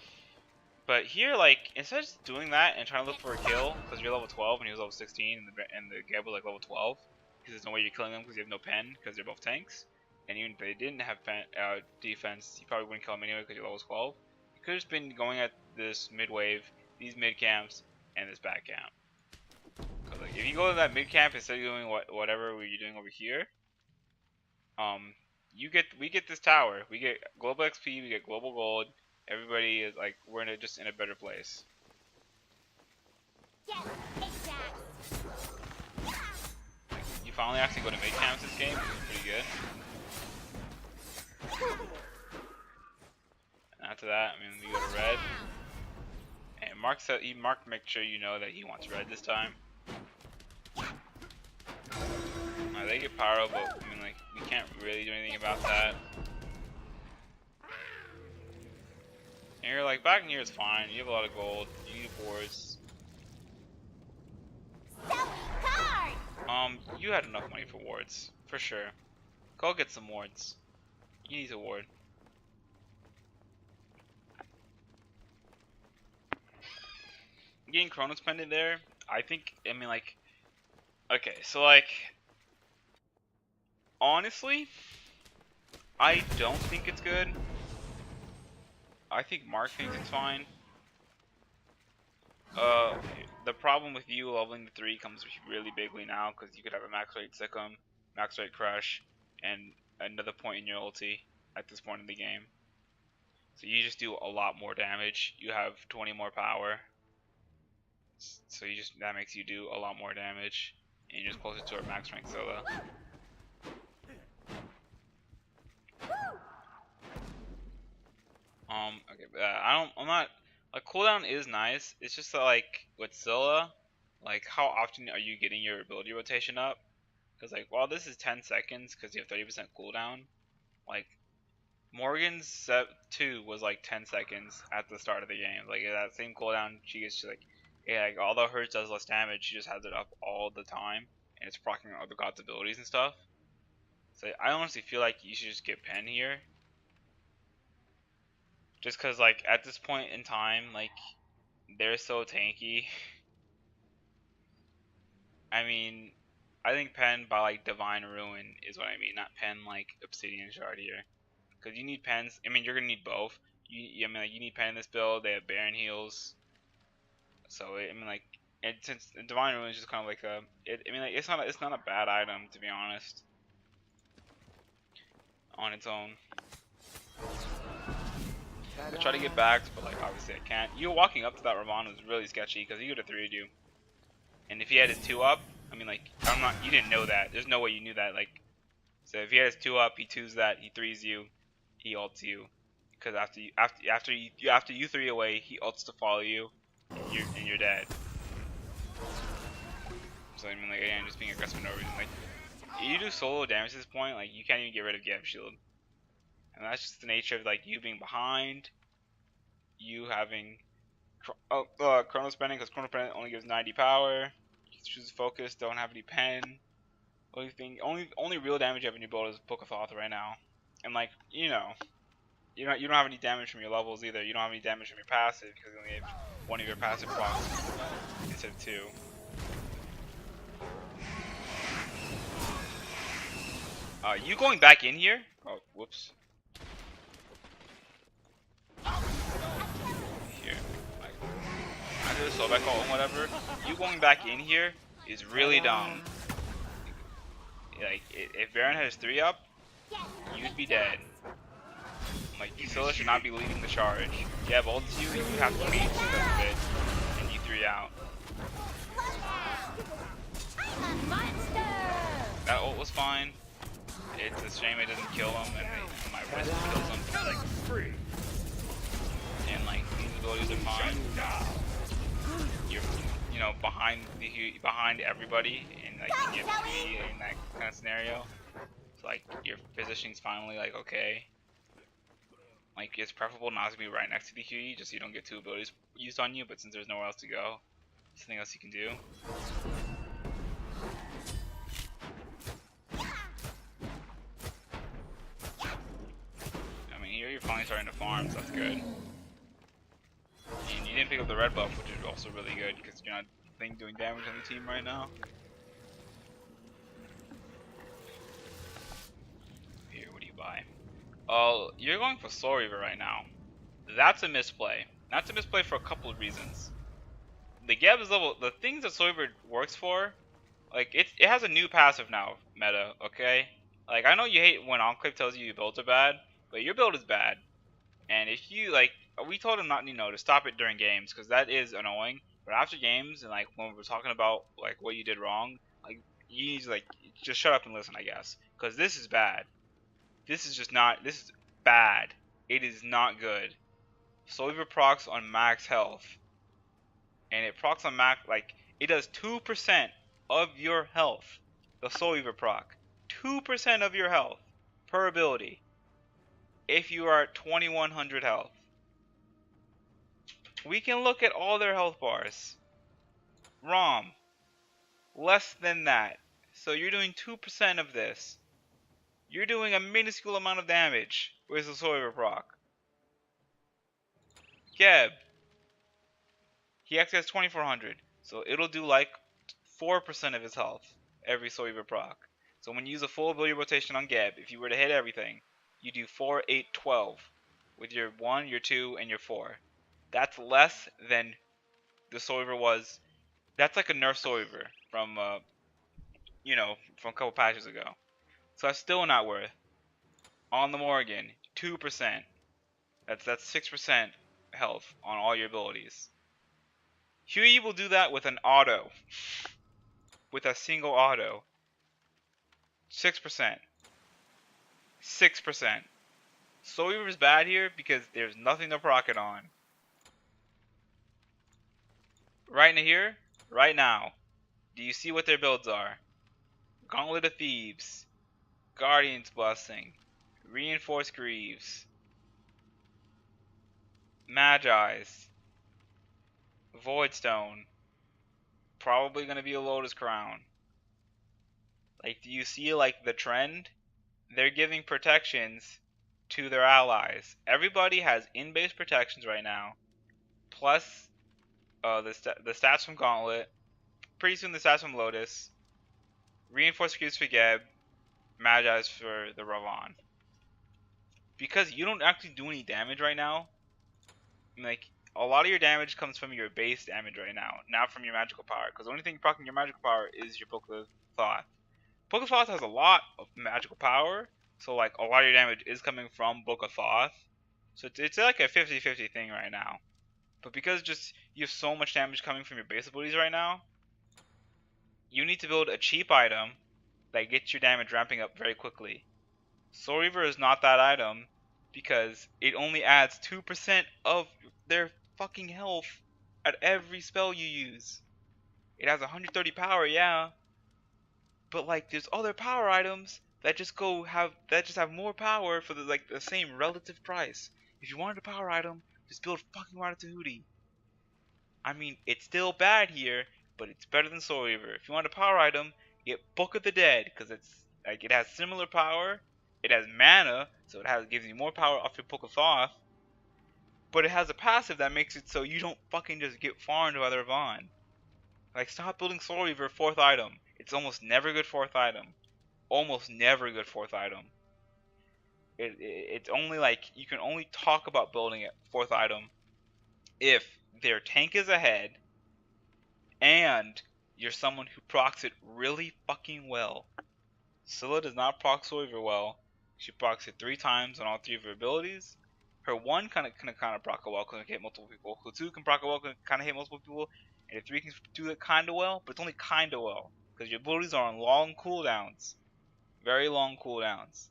But here, like, instead of just doing that and trying to look for a kill, because you're level 12 and he was level 16 and the Geb was like level 12, because there's no way you're killing them because you have no pen, because they're both tanks. And even if they didn't have pen, defense, you probably wouldn't kill them anyway because you're level 12. You could have just been going at this mid wave, these mid camps, and this back camp. Because like, if you go to that mid camp instead of doing whatever you're doing over here, we get this tower, we get global XP, we get global gold. Everybody is like, we're just in a better place. Yes, exact. You finally actually go to mid camps this game, which is pretty good. And after that, I mean, we go to red. And Mark make sure you know that he wants red this time. They get pyro, but I mean, like, we can't really do anything about that. And you're like, back in here is fine. You have a lot of gold. You need boards. You had enough money for wards, for sure. Go get some wards. You need a ward. Getting Chronos Pendant there, I think, I mean, like, okay, so, like, honestly, I don't think it's good. I think Mark thinks it's fine. The problem with you leveling the 3 comes really bigly now, because you could have a max rate Sikkim, max rate Crush, and another point in your ulti at this point in the game. So you just do a lot more damage. You have 20 more power. So that makes you do a lot more damage, and you're just closer to our max rank Zilla. Okay, I'm not, like, cooldown is nice. It's just that, like, with Zilla, like, how often are you getting your ability rotation up? Because, like, while this is 10 seconds, because you have 30% cooldown, like, Morgan's 2 was, like, 10 seconds at the start of the game. Like, that same cooldown, she gets, like, yeah, like, although hers does less damage, she just has it up all the time, and it's proccing other gods' abilities and stuff. So I honestly feel like you should just get Pen here. Just because, like, at this point in time, like, they're so tanky. I mean, I think Pen by, like, Divine Ruin is what I mean, not Pen, like, Obsidian Shard here. Because you need Pens, I mean, you're going to need both. I mean, like, you need Pen in this build, they have Baron heals. So, I mean, like, And since Divine Ruin is just kind of like a, I mean, like it's not a bad item to be honest, on its own. I try to get back, but like obviously I can't. You walking up to that Ravon was really sketchy because he could have 3'd you. And if he had his 2 up, I mean like you didn't know that. There's no way you knew that. Like, so if he had his 2 up, he 2s that, he 3s you, he ults you. Because after you 3 away, he ults to follow you, and you're dead. So I mean like again, just being aggressive for no reason. Like you do solo damage at this point, like you can't even get rid of Geb Shield. And that's just the nature of like you being behind, you having chrono spending, because chrono spending only gives 90 power. You choose focus, don't have any pen. Only real damage you have in your build is Book of Thoth right now. And like, you know, you don't have any damage from your levels either. You don't have any damage from your passive because you only have one of your passive procs instead of 2. You going back in here? Oh, whoops. Here, like, after the soulback call and whatever, you going back in here is really dumb. Like, if Baron has 3 up, you'd be dead. Like, Scylla should not be leading the charge. Yeah, ults you, and you have to wait because of it, and you 3 out. That ult was fine. It's a shame it doesn't kill him, and my wrist kills him. Like, free. And like these abilities are fine. You're, you know, behind everybody, and like you get free in that kind of scenario. So like your positioning's finally like okay. Like it's preferable not to be right next to the QE, just so you don't get 2 abilities used on you. But since there's nowhere else to go, there's nothing else you can do. You're finally starting to farm, so that's good. And you didn't pick up the red buff, which is also really good because you're not doing damage on the team right now. Here, what do you buy? Oh, you're going for Soul Reaver right now. That's a misplay. That's a misplay for a couple of reasons. The Geb's level, the things that Soul Reaver works for, like it has a new passive now, meta. Okay, like I know you hate when Enclave tells you your builds are bad. But your build is bad, and if you like, we told him not, to stop it during games because that is annoying. But after games and like when we're talking about like what you did wrong, like you need to like just shut up and listen, I guess, because this is bad. This is just not. This is bad. It is not good. Soul Reaver procs on max health, and it procs on max like it does 2% of your health. The Soul Reaver proc, 2% of your health per ability. If you are at 2100 health. We can look at all their health bars. ROM. Less than that. So you're doing 2% of this. You're doing a minuscule amount of damage. Where's the Soul Reaver proc? Geb. He actually has 2400. So it'll do like 4% of his health. Every Soul Reaver proc. So when you use a full ability rotation on Geb, if you were to hit everything, you do 4, 8, 12 with your 1, your 2, and your 4. That's less than the Soul Reaver was. That's like a nerf Soul Reaver from, from a couple patches ago. So that's still not worth. On the Morgan, 2%. That's 6% health on all your abilities. Huey will do that with an auto. With a single auto. 6%. 6%. Soul Reaver's bad here because there's nothing to proc it on. Right here, right now, do you see what their builds are? Gauntlet of Thieves, Guardian's Blessing, Reinforced Greaves, Magi's, Voidstone, probably going to be a Lotus Crown. Like, do you see like the trend? They're giving protections to their allies. Everybody has in-base protections right now, plus the stats from Gauntlet, pretty soon the stats from Lotus, Reinforced Greaves for Geb, Magi's for the Ravon. Because you don't actually do any damage right now, like a lot of your damage comes from your base damage right now, not from your magical power. Because the only thing proccing your magical power is your Book of Thoth. Book of Thoth has a lot of magical power, so like a lot of your damage is coming from Book of Thoth. So it's like a 50-50 thing right now. But because just you have so much damage coming from your base abilities right now, you need to build a cheap item that gets your damage ramping up very quickly. Soul Reaver is not that item because it only adds 2% of their fucking health at every spell you use. It has 130 power, yeah, but like there's other power items that just have more power for the same relative price. If you wanted a power item, just build fucking Ratatouille. I mean, it's still bad here, but it's better than Soul Reaver. If you want a power item, get Book of the Dead, because it has similar power. It has mana, so gives you more power off your Book of Thoth. But it has a passive that makes it so you don't fucking just get farmed by the Ravon. Like, stop building Soul Reaver 4th item. It's almost never good 4th item. Almost never good 4th item. It's only like, you can only talk about building it 4th item if their tank is ahead and you're someone who procs it really fucking well. Scylla does not proc Soul Reaver well. She procs it 3 times on all 3 of her abilities. Her 1 kind of proc it well because it can hit multiple people. Her 2 can proc it well because it kind of hit multiple people. And the 3 can do it kind of well, but it's only kind of well. Because your abilities are on long cooldowns. Very long cooldowns.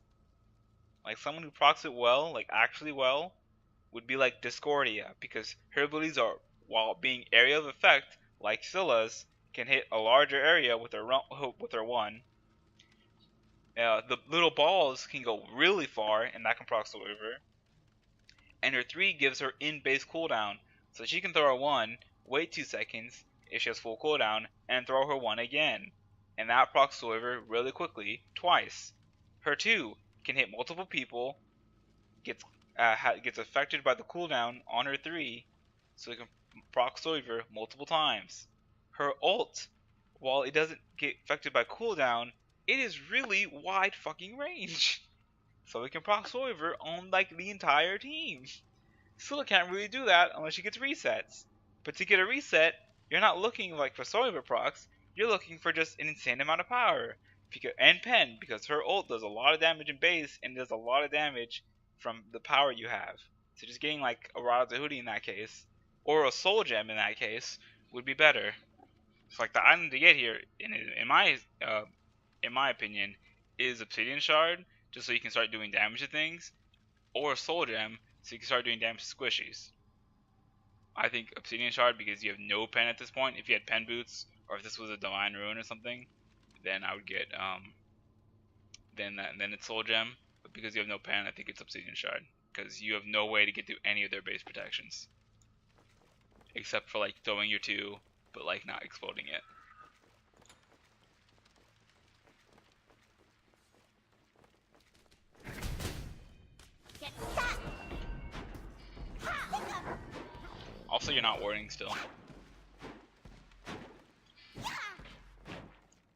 Like someone who procs it well, like actually well, would be like Discordia. Because her abilities are, while being area of effect, like Scylla's, can hit a larger area with her 1. The little balls can go really far, and that can proc Soul Reaver. And her 3 gives her in-base cooldown, so she can throw her 1, wait 2 seconds if she has full cooldown, and throw her 1 again. And that procs Soul Reaver really quickly, twice. Her 2 can hit multiple people, gets affected by the cooldown on her 3, so it can proc Soul Reaver multiple times. Her ult, while it doesn't get affected by cooldown, it is really wide fucking range. So it can proc Soul Reaver on like the entire team. Scylla can't really do that unless she gets resets. But to get a reset, you're not looking like for Soul Reaver procs, you're looking for just an insane amount of power. And Pen, because her ult does a lot of damage in base and does a lot of damage from the power you have. So just getting like a Ratatouille in that case, or a Soul Gem in that case, would be better. So like the item to get here, in my opinion, is Obsidian Shard, just so you can start doing damage to things, or Soul Gem, so you can start doing damage to squishies. I think Obsidian Shard because you have no pen at this point. If you had pen boots, or if this was a Divine Ruin or something, then I would get then it's Soul Gem. But because you have no pen, I think it's Obsidian Shard because you have no way to get through any of their base protections, except for like throwing your 2, but like not exploding it. Also, you're not warding still.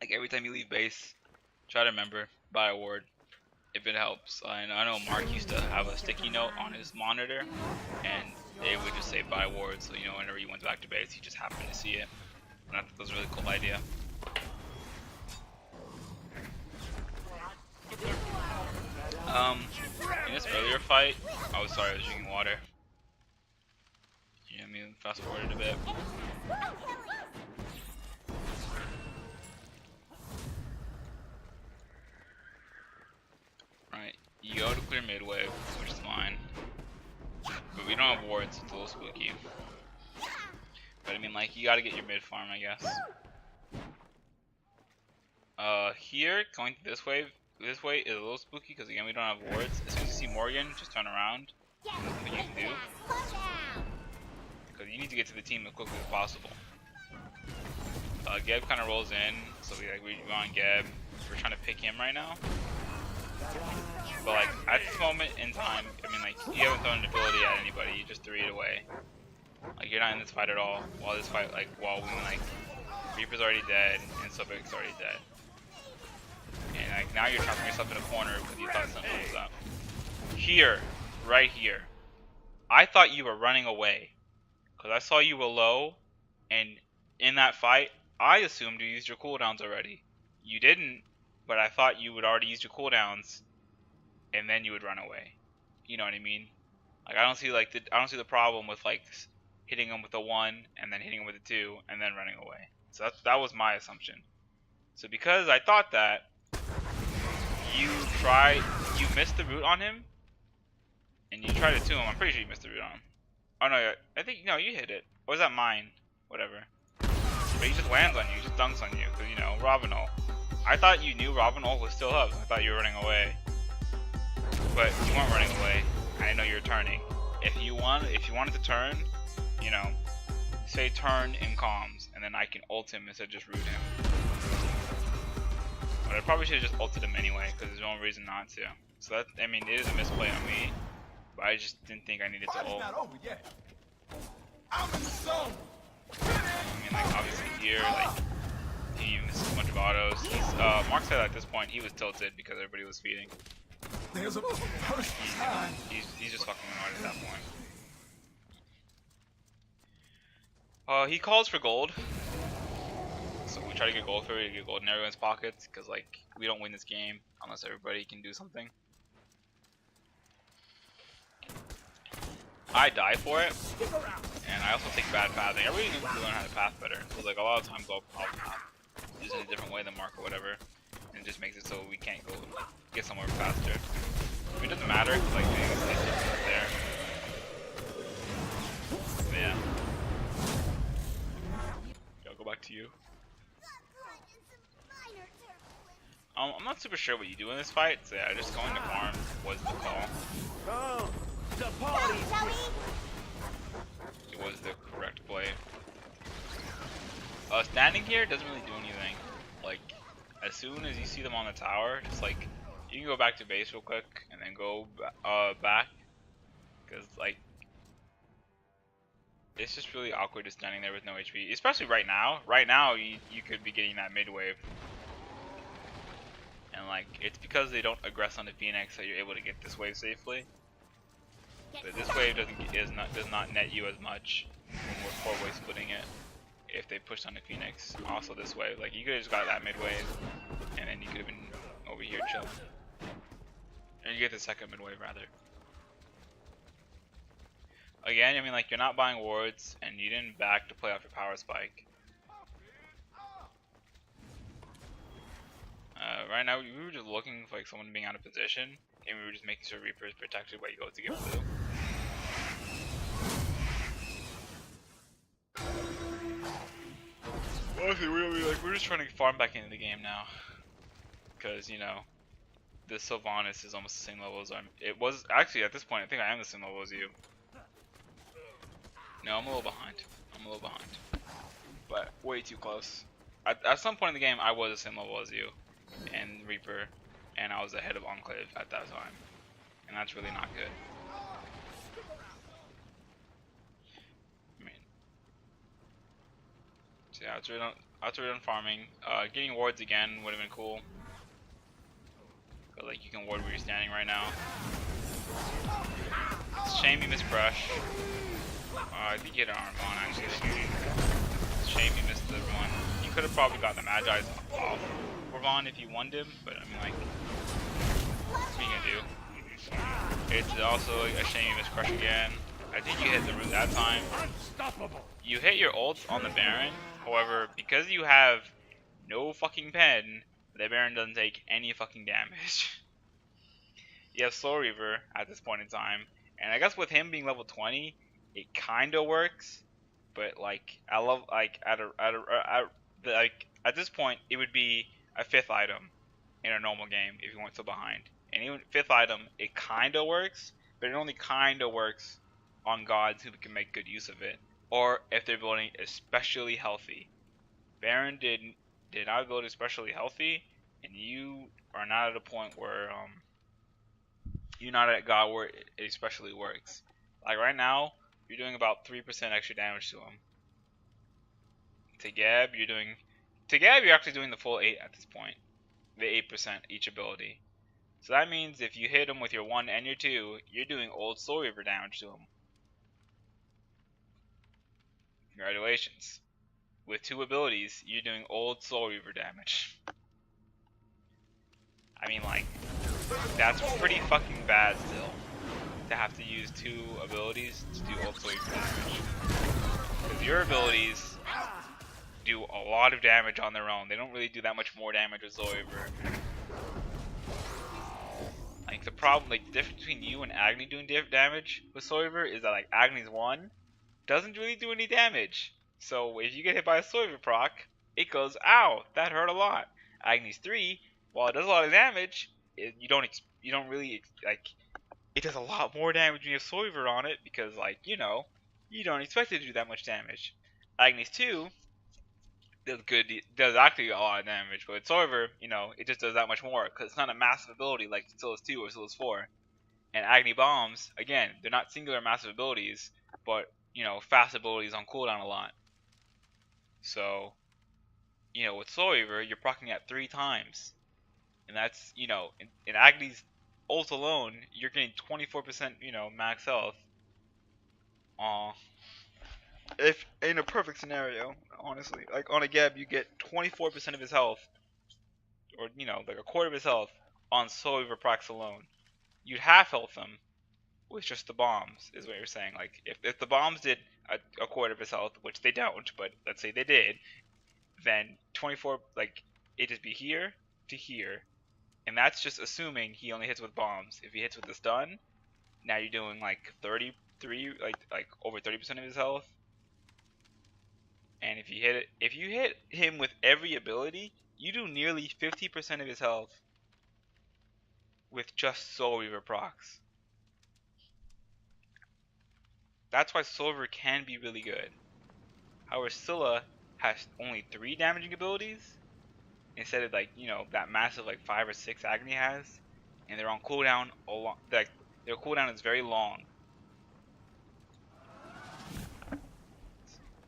Like every time you leave base, try to remember, buy a ward if it helps. I know Mark used to have a sticky note on his monitor, and it would just say buy ward, so you know whenever you went back to base, you just happened to see it. And I thought that was a really cool idea. In this earlier fight, oh sorry, I was drinking water. Yeah, me fast forwarded a bit. Right, you go to clear mid wave, which is fine. But we don't have wards, it's a little spooky. But I mean, like, you gotta get your mid farm, I guess. Here, going this way is a little spooky because again we don't have wards. As soon as you see Morgan, just turn around. That's what you can do. Because you need to get to the team as quickly as possible. Geb kind of rolls in, so we on Geb. We're trying to pick him right now. But like at this moment in time, I mean like you haven't thrown an ability at anybody, you just threw it away. Like you're not in this fight at all. While Reaper's already dead and Subic's already dead. And like now you're trapping yourself in a corner because you thought something was up. Here, right here. I thought you were running away. because I saw you were low, and in that fight, I assumed you used your cooldowns already. You didn't, but I thought you would already use your cooldowns, and then you would run away. You know what I mean? Like I don't see the problem with like hitting him with a 1 and then hitting him with a 2 and then running away. So that was my assumption. So because I thought that, you missed the root on him, and you tried it to him. I'm pretty sure you missed the root on him. Oh no, I think no, you hit it. Or was that mine? Whatever. But he just lands on you. He just dunks on you because you know Ravenol. I thought you knew Ravenol was still up. I thought you were running away, but you weren't running away. I didn't know you were turning. If you wanted to turn, you know, say turn in comms, and then I can ult him instead of just root him. But I probably should have just ulted him anyway, because there's no reason not to. So that, I mean, it is a misplay on me, but I just didn't think I needed to ult. I'm in the zone. I mean, like, obviously here, like, he missed a bunch of autos. Mark said at this point he was tilted because everybody was feeding. There's a person behind. He's just fucking annoyed at that point. He calls for gold. So we try to get gold for it, to get gold in everyone's pockets, because like we don't win this game unless everybody can do something. I die for it, and I also take bad pathing. I really need to learn how to path better. Because like a lot of times I'll path using a different way than Mark or whatever, and it just makes it so we can't go get somewhere faster. I mean, it doesn't matter, like it's there. But yeah. I'll go back to you. I'm not super sure what you do in this fight, so yeah, just going to farm was the call. Oh, the party. It was the correct play. Standing here doesn't really do anything. Like, as soon as you see them on the tower, just like, you can go back to base real quick, and then go back. Because, like, it's just really awkward just standing there with no HP. Especially right now. Right now, you could be getting that mid wave. And like, it's because they don't aggress on the Phoenix that you're able to get this wave safely. But this wave does not net you as much when we're 4-way splitting it. If they pushed on the Phoenix, also this wave, like you could have just got that mid wave, and then you could have been over here chilling. And you get the second mid wave rather. Again, I mean, like you're not buying wards, and you didn't back to play off your power spike. Right now, we were just looking for like someone being out of position, and we were just making sure Reaper is protected while you go to get blue. Honestly, we're just trying to farm back into the game now, because you know, the Sylvanas is almost the same level as it was actually at this point. I think I am the same level as you. No, I'm a little behind. But way too close. At some point in the game, I was the same level as you and Reaper, and I was ahead of Enclave at that time, and that's really not good. I mean, so yeah, after we're done farming, getting wards again would have been cool. But like you can ward where you're standing right now. It's a shame you missed Crush. I think you had an arm on actually. It's a shame you missed the run. You could have probably gotten the Magi's off Vaughn if you won him, but I mean like, what are you gonna do? It's also a shame you missed Crush again. I think you hit the root that time. You hit your ult on the Baron, however, because you have no fucking pen, the Baron doesn't take any fucking damage. You have Slow Reaver at this point in time, and I guess with him being level 20, it kinda works, but like I love like at this point it would be a 5th item in a normal game if you weren't so behind. And even 5th item, it kinda works, but it only kinda works on gods who can make good use of it, or if they're building especially healthy. Baron did not build especially healthy, and you are not at a point where you're not at god where it especially works. Like right now, you're doing about 3% extra damage to him. To Gab, you're actually doing the full 8 at this point. The 8% each ability. So that means if you hit him with your 1 and your 2, you're doing old Soul Reaver damage to him. Congratulations. With 2 abilities, you're doing old Soul Reaver damage. I mean, like, that's pretty fucking bad still. To have to use 2 abilities to do old Soul Reaver damage. Because your abilities do a lot of damage on their own. They don't really do that much more damage with Soul Reaver. Like, the problem, like, the difference between you and Agni doing damage with Soul Reaver is that, like, Agni's 1 doesn't really do any damage. So if you get hit by a Soul Reaver proc, it goes, ow, that hurt a lot. Agni's 3, while it does a lot of damage, you don't really, like, it does a lot more damage when you have Soul Reaver on it, because, like, you know, you don't expect it to do that much damage. Agni's 2 does actually a lot of damage, but with Soul Reaver, you know, it just does that much more, because it's not a massive ability like Silas 2 or Silas 4. And Agni Bombs, again, they're not singular massive abilities, but, you know, fast abilities on cooldown a lot. So, you know, with Soul Reaver, you're proccing at 3 times. And that's, you know, in Agni's ult alone, you're getting 24%, you know, max health. If in a perfect scenario, honestly, like on a Geb, you get 24% of his health, or, you know, like a quarter of his health on Soul Reaver procs alone. You'd half health him with just the bombs, is what you're saying. Like, if the bombs did a quarter of his health, which they don't, but let's say they did, then 24, like, it'd just be here to here. And that's just assuming he only hits with bombs. If he hits with the stun, now you're doing like 33, like over 30% of his health. And if you hit him with every ability, you do nearly 50% of his health with just Soul Reaver procs. That's why Soul Reaver can be really good. However, Scylla has only 3 damaging abilities instead of, like, you know, that massive like 5 or 6 Agni has, and they're on cooldown a lot. Like, their cooldown is very long.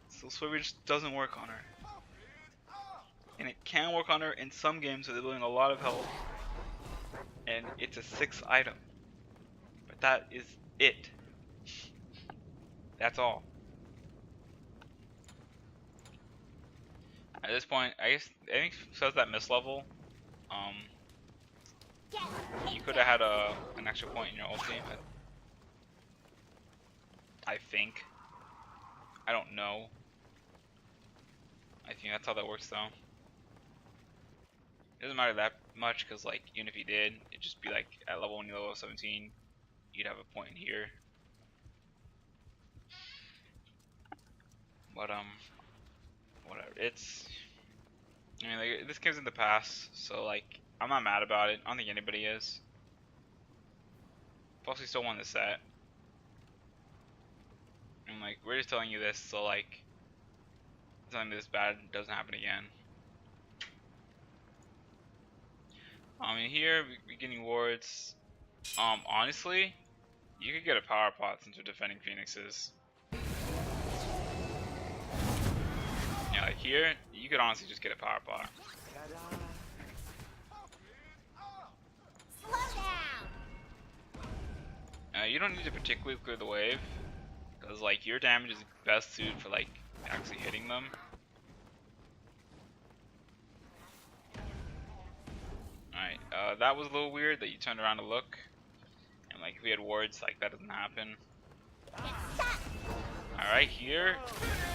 So Soul Reaver just doesn't work on her. And it can work on her in some games where they're building a lot of health. And it's a 6 item. But that is it. That's all. At this point, I think because that miss level, you could have had an extra point in your ulti. I think. I don't know. I think that's how that works though. It doesn't matter that much, because, like, even if you did, it'd just be like at level 1, level 17, you'd have a point in here. But whatever. I mean, like, this game's in the past, so, like, I'm not mad about it. I don't think anybody is. Plus, we still won the set. And, like, we're just telling you this, so, like, something this bad doesn't happen again. I mean, here we're getting wards. Honestly, you could get a power pot since we're defending Phoenixes. Yeah, like here, you could honestly just get a power pot. Slow down. You don't need to particularly clear the wave, because, like, your damage is best suited for, like, actually hitting them. Alright, that was a little weird that you turned around to look. And, like, if we had wards, like, that doesn't happen. Alright, here,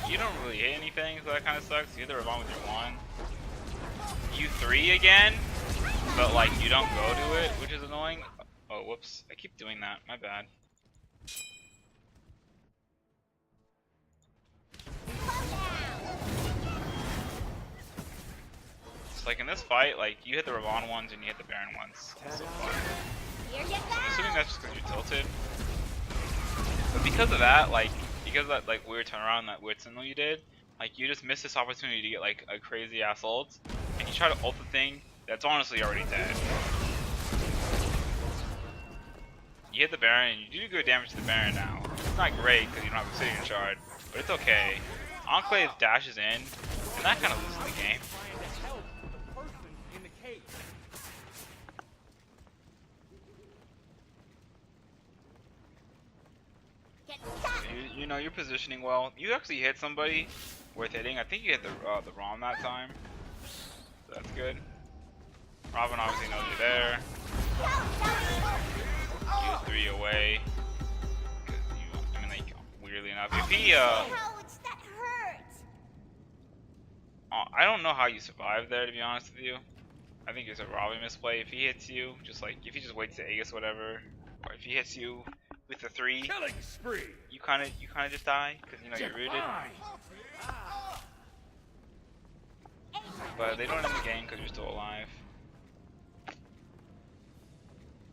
you don't really hit anything, so that kind of sucks. You hit the Ravon with your 1. You 3 again, but, like, you don't go to it, which is annoying. Oh, whoops. I keep doing that. My bad. It's like in this fight, like, you hit the Ravon ones and you hit the Baron ones. So Here you go. I'm assuming that's just because you're tilted. But because of that, like, because of that, like, weird turnaround, that weird signal you did, like, you just missed this opportunity to get, like, a crazy ass ult, and you try to ult the thing that's honestly already dead. You hit the Baron, and you do good damage to the Baron now. It's not great because you don't have Obsidian Shard, but it's okay. Enclave dashes in, and that kind of loses the game. you know, you're positioning well. You actually hit somebody worth hitting. I think you hit the ROM that time. So that's good. Robin obviously knows you're there. You 3 away. Cause you, I mean, like, weirdly enough, if he Ouch, that hurts. I don't know how you survive there, to be honest with you. I think it's a Robin misplay. If he hits you, just like if he just waits to Aegis whatever, or if he hits you with the 3, Killing spree. you kind of just die because you know you're rooted. But they don't end the game because you're still alive.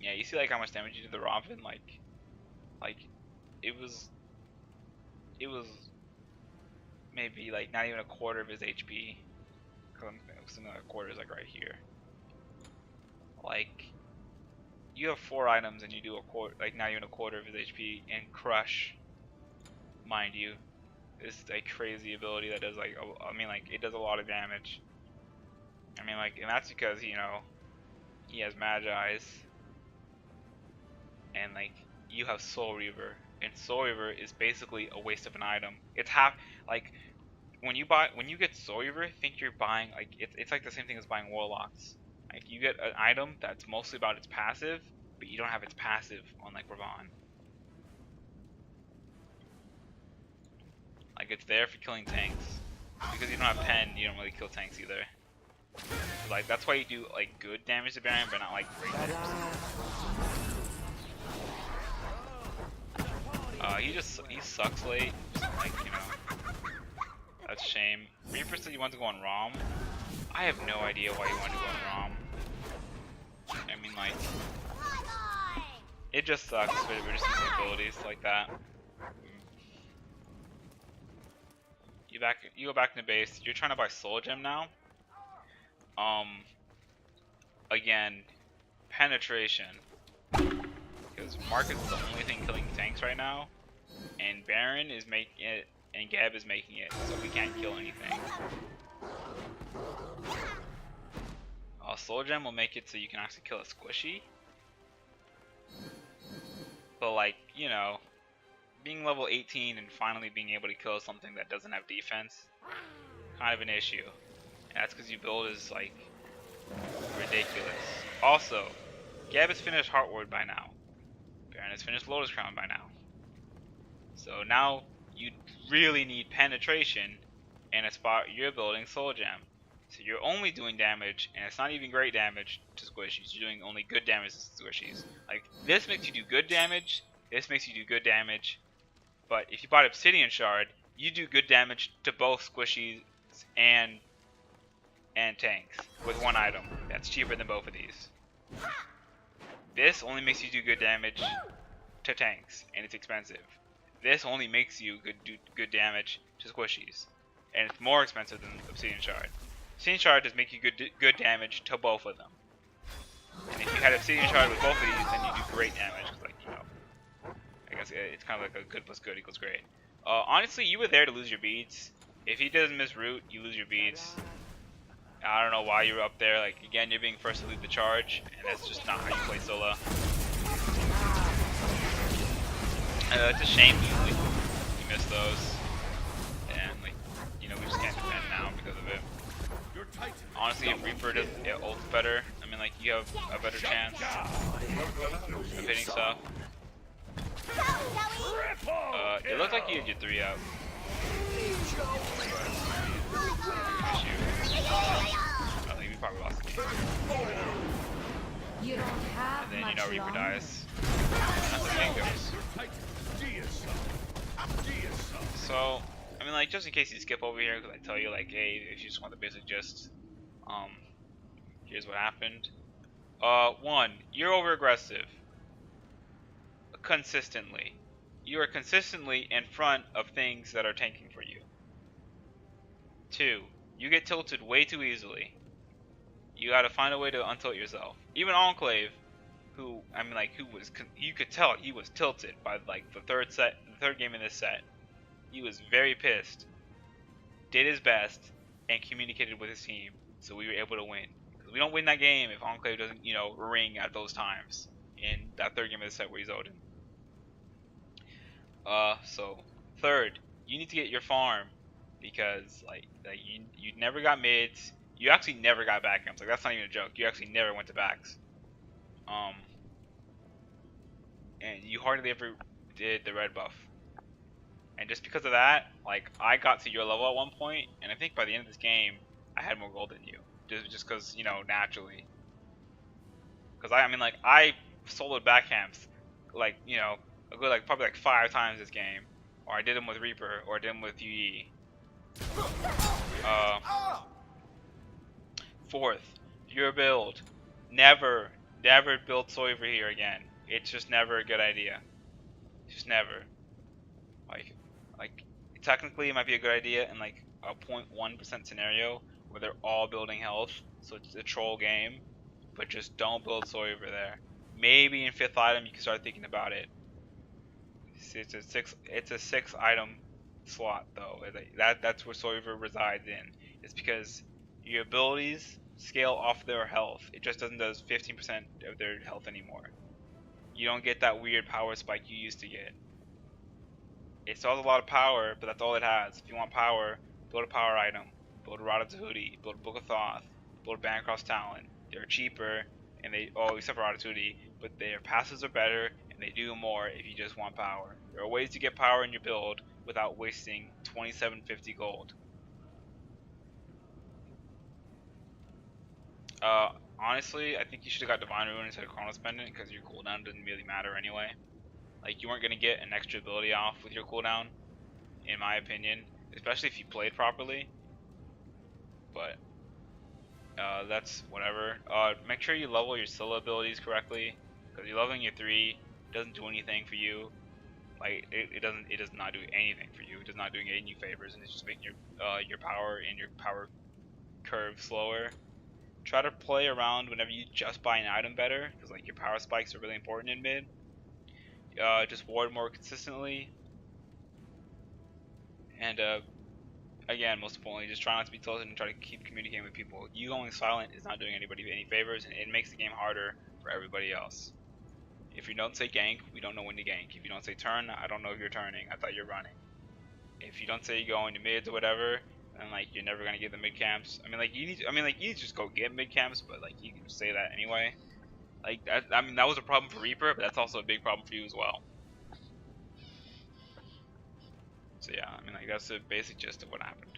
Yeah, you see like how much damage you did to Robin, like it was maybe like not even a quarter of his HP. Something like a quarter is like right here. Like you have 4 items and you do a quarter, like not even a quarter of his HP, and Crush, mind you, is a crazy ability that does like I mean like it does a lot of damage. I mean like, and that's because you know he has Magi's, and like you have Soul Reaver, and Soul Reaver is basically a waste of an item. It's half like when you get Soul Reaver, think you're buying like it's like the same thing as buying Warlocks. Like you get an item that's mostly about its passive, but you don't have its passive on like Ravon. Like it's there for killing tanks. Because you don't have pen, you don't really kill tanks either. Like that's why you do like good damage to Baron, but not like great damage. He sucks late. Like, you know. That's a shame. Reaper said you want to go on ROM. I have no idea why you want to go on ROM. I mean like it just sucks for the just using abilities like that. You go back in the base. You're trying to buy Soul Gem now. Again, penetration. Because Marcus is the only thing killing tanks right now, and Baron is making it, and Gab is making it, so we can't kill anything. Soul Gem will make it so you can actually kill a squishy. But like, you know, being level 18 and finally being able to kill something that doesn't have defense, kind of an issue. And that's because your build is like ridiculous. Also, Gab has finished Heartward by now. Baron has finished Lotus Crown by now. So now you really need penetration in a spot you're building Soul Gem. So you're only doing damage, and it's not even great damage to squishies. You're doing only good damage to squishies. Like, this makes you do good damage, this makes you do good damage, but if you bought Obsidian Shard, you do good damage to both squishies and tanks with one item. That's cheaper than both of these. This only makes you do good damage to tanks, and it's expensive. This only makes you do good damage to squishies, and it's more expensive than Obsidian Shard. Obsidian Shard does make you good damage to both of them. And if you had Obsidian Shard with both of these, then you do great damage. Like, you know, I guess it's kind of like a good plus good equals great. Honestly, you were there to lose your beads. If he doesn't miss root, you lose your beads. I don't know why you were up there. Like, again, you're being first to lead the charge, and that's just not how you play solo. It's a shame you missed those, and like, you know, we just can't defend now because of it. Honestly, if Reaper does ults better, I mean, like, you have a better chance of hitting stuff. It looked like you had your 3 out. I think we probably lost the game. You don't have And then, you much know, Reaper longer. dies. And that's the thing goes. So, I mean, like, just in case you skip over here, because I tell you, like, hey, if you just want the basic gist, here's what happened. 1, you're over aggressive. Consistently. You are consistently in front of things that are tanking for you. 2, you get tilted way too easily. You gotta find a way to untilt yourself. Even Enclave, who, I mean, like, you could tell he was tilted by, like, the third game in this set. He was very pissed, did his best, and communicated with his team, so we were able to win. Because we don't win that game if Enclave doesn't, you know, ring at those times in that third game of the set where he's Odin. So Third, you need to get your farm, because like you never got mids. You actually never got back camps. Like that's not even a joke. You actually never went to backs. And you hardly ever did the red buff. And just because of that, like I got to your level at one point, and I think by the end of this game, I had more gold than you. Just because naturally. Because I mean, like I soloed back camps, like a good like probably like 5 times this game, or I did them with Reaper, or I did them with UE. Fourth, your build. Never build Soiver here again. It's just never a good idea. Just never. Like technically it might be a good idea in like a 0.1% scenario where they're all building health, so it's a troll game, but just don't build Soiver there. Maybe in 5th item you can start thinking about it. It's a 6 item slot though. That's where Soiver resides in. It's because your abilities scale off their health. It just doesn't does 15% of their health anymore. You don't get that weird power spike you used to get. It still has a lot of power, but that's all it has. If you want power, build a power item, build a Rod of Tahuti, build a Book of Thoth, build a Bancross Talon. They're cheaper, and except for Rod of Tahuti, but their passes are better, and they do more if you just want power. There are ways to get power in your build without wasting 2750 gold. Honestly, I think you should have got Divine Ruin instead of Chronos Pendant, because your cooldown didn't really matter anyway. Like, you weren't going to get an extra ability off with your cooldown, in my opinion, especially if you played properly. But that's whatever. Make sure you level your Scylla abilities correctly, because you're leveling your 3 doesn't do anything for you. Like it does not do anything for you. It does not do any favors, and it's just making your power and your power curve slower. Try to play around whenever you just buy an item better, because like your power spikes are really important in mid. Just ward more consistently, and again, most importantly, just try not to be tilted and try to keep communicating with people. You going silent is not doing anybody any favors, and it makes the game harder for everybody else. If you don't say gank, we don't know when to gank. If you don't say turn, I don't know if you're turning. I thought you're running. If you don't say you go into mids or whatever, then like you're never gonna get the mid camps. I mean, like you need to just go get mid camps, but like you can just say that anyway. Like that was a problem for Reaper, but that's also a big problem for you as well. So yeah, I mean, like that's the basic gist of what happened.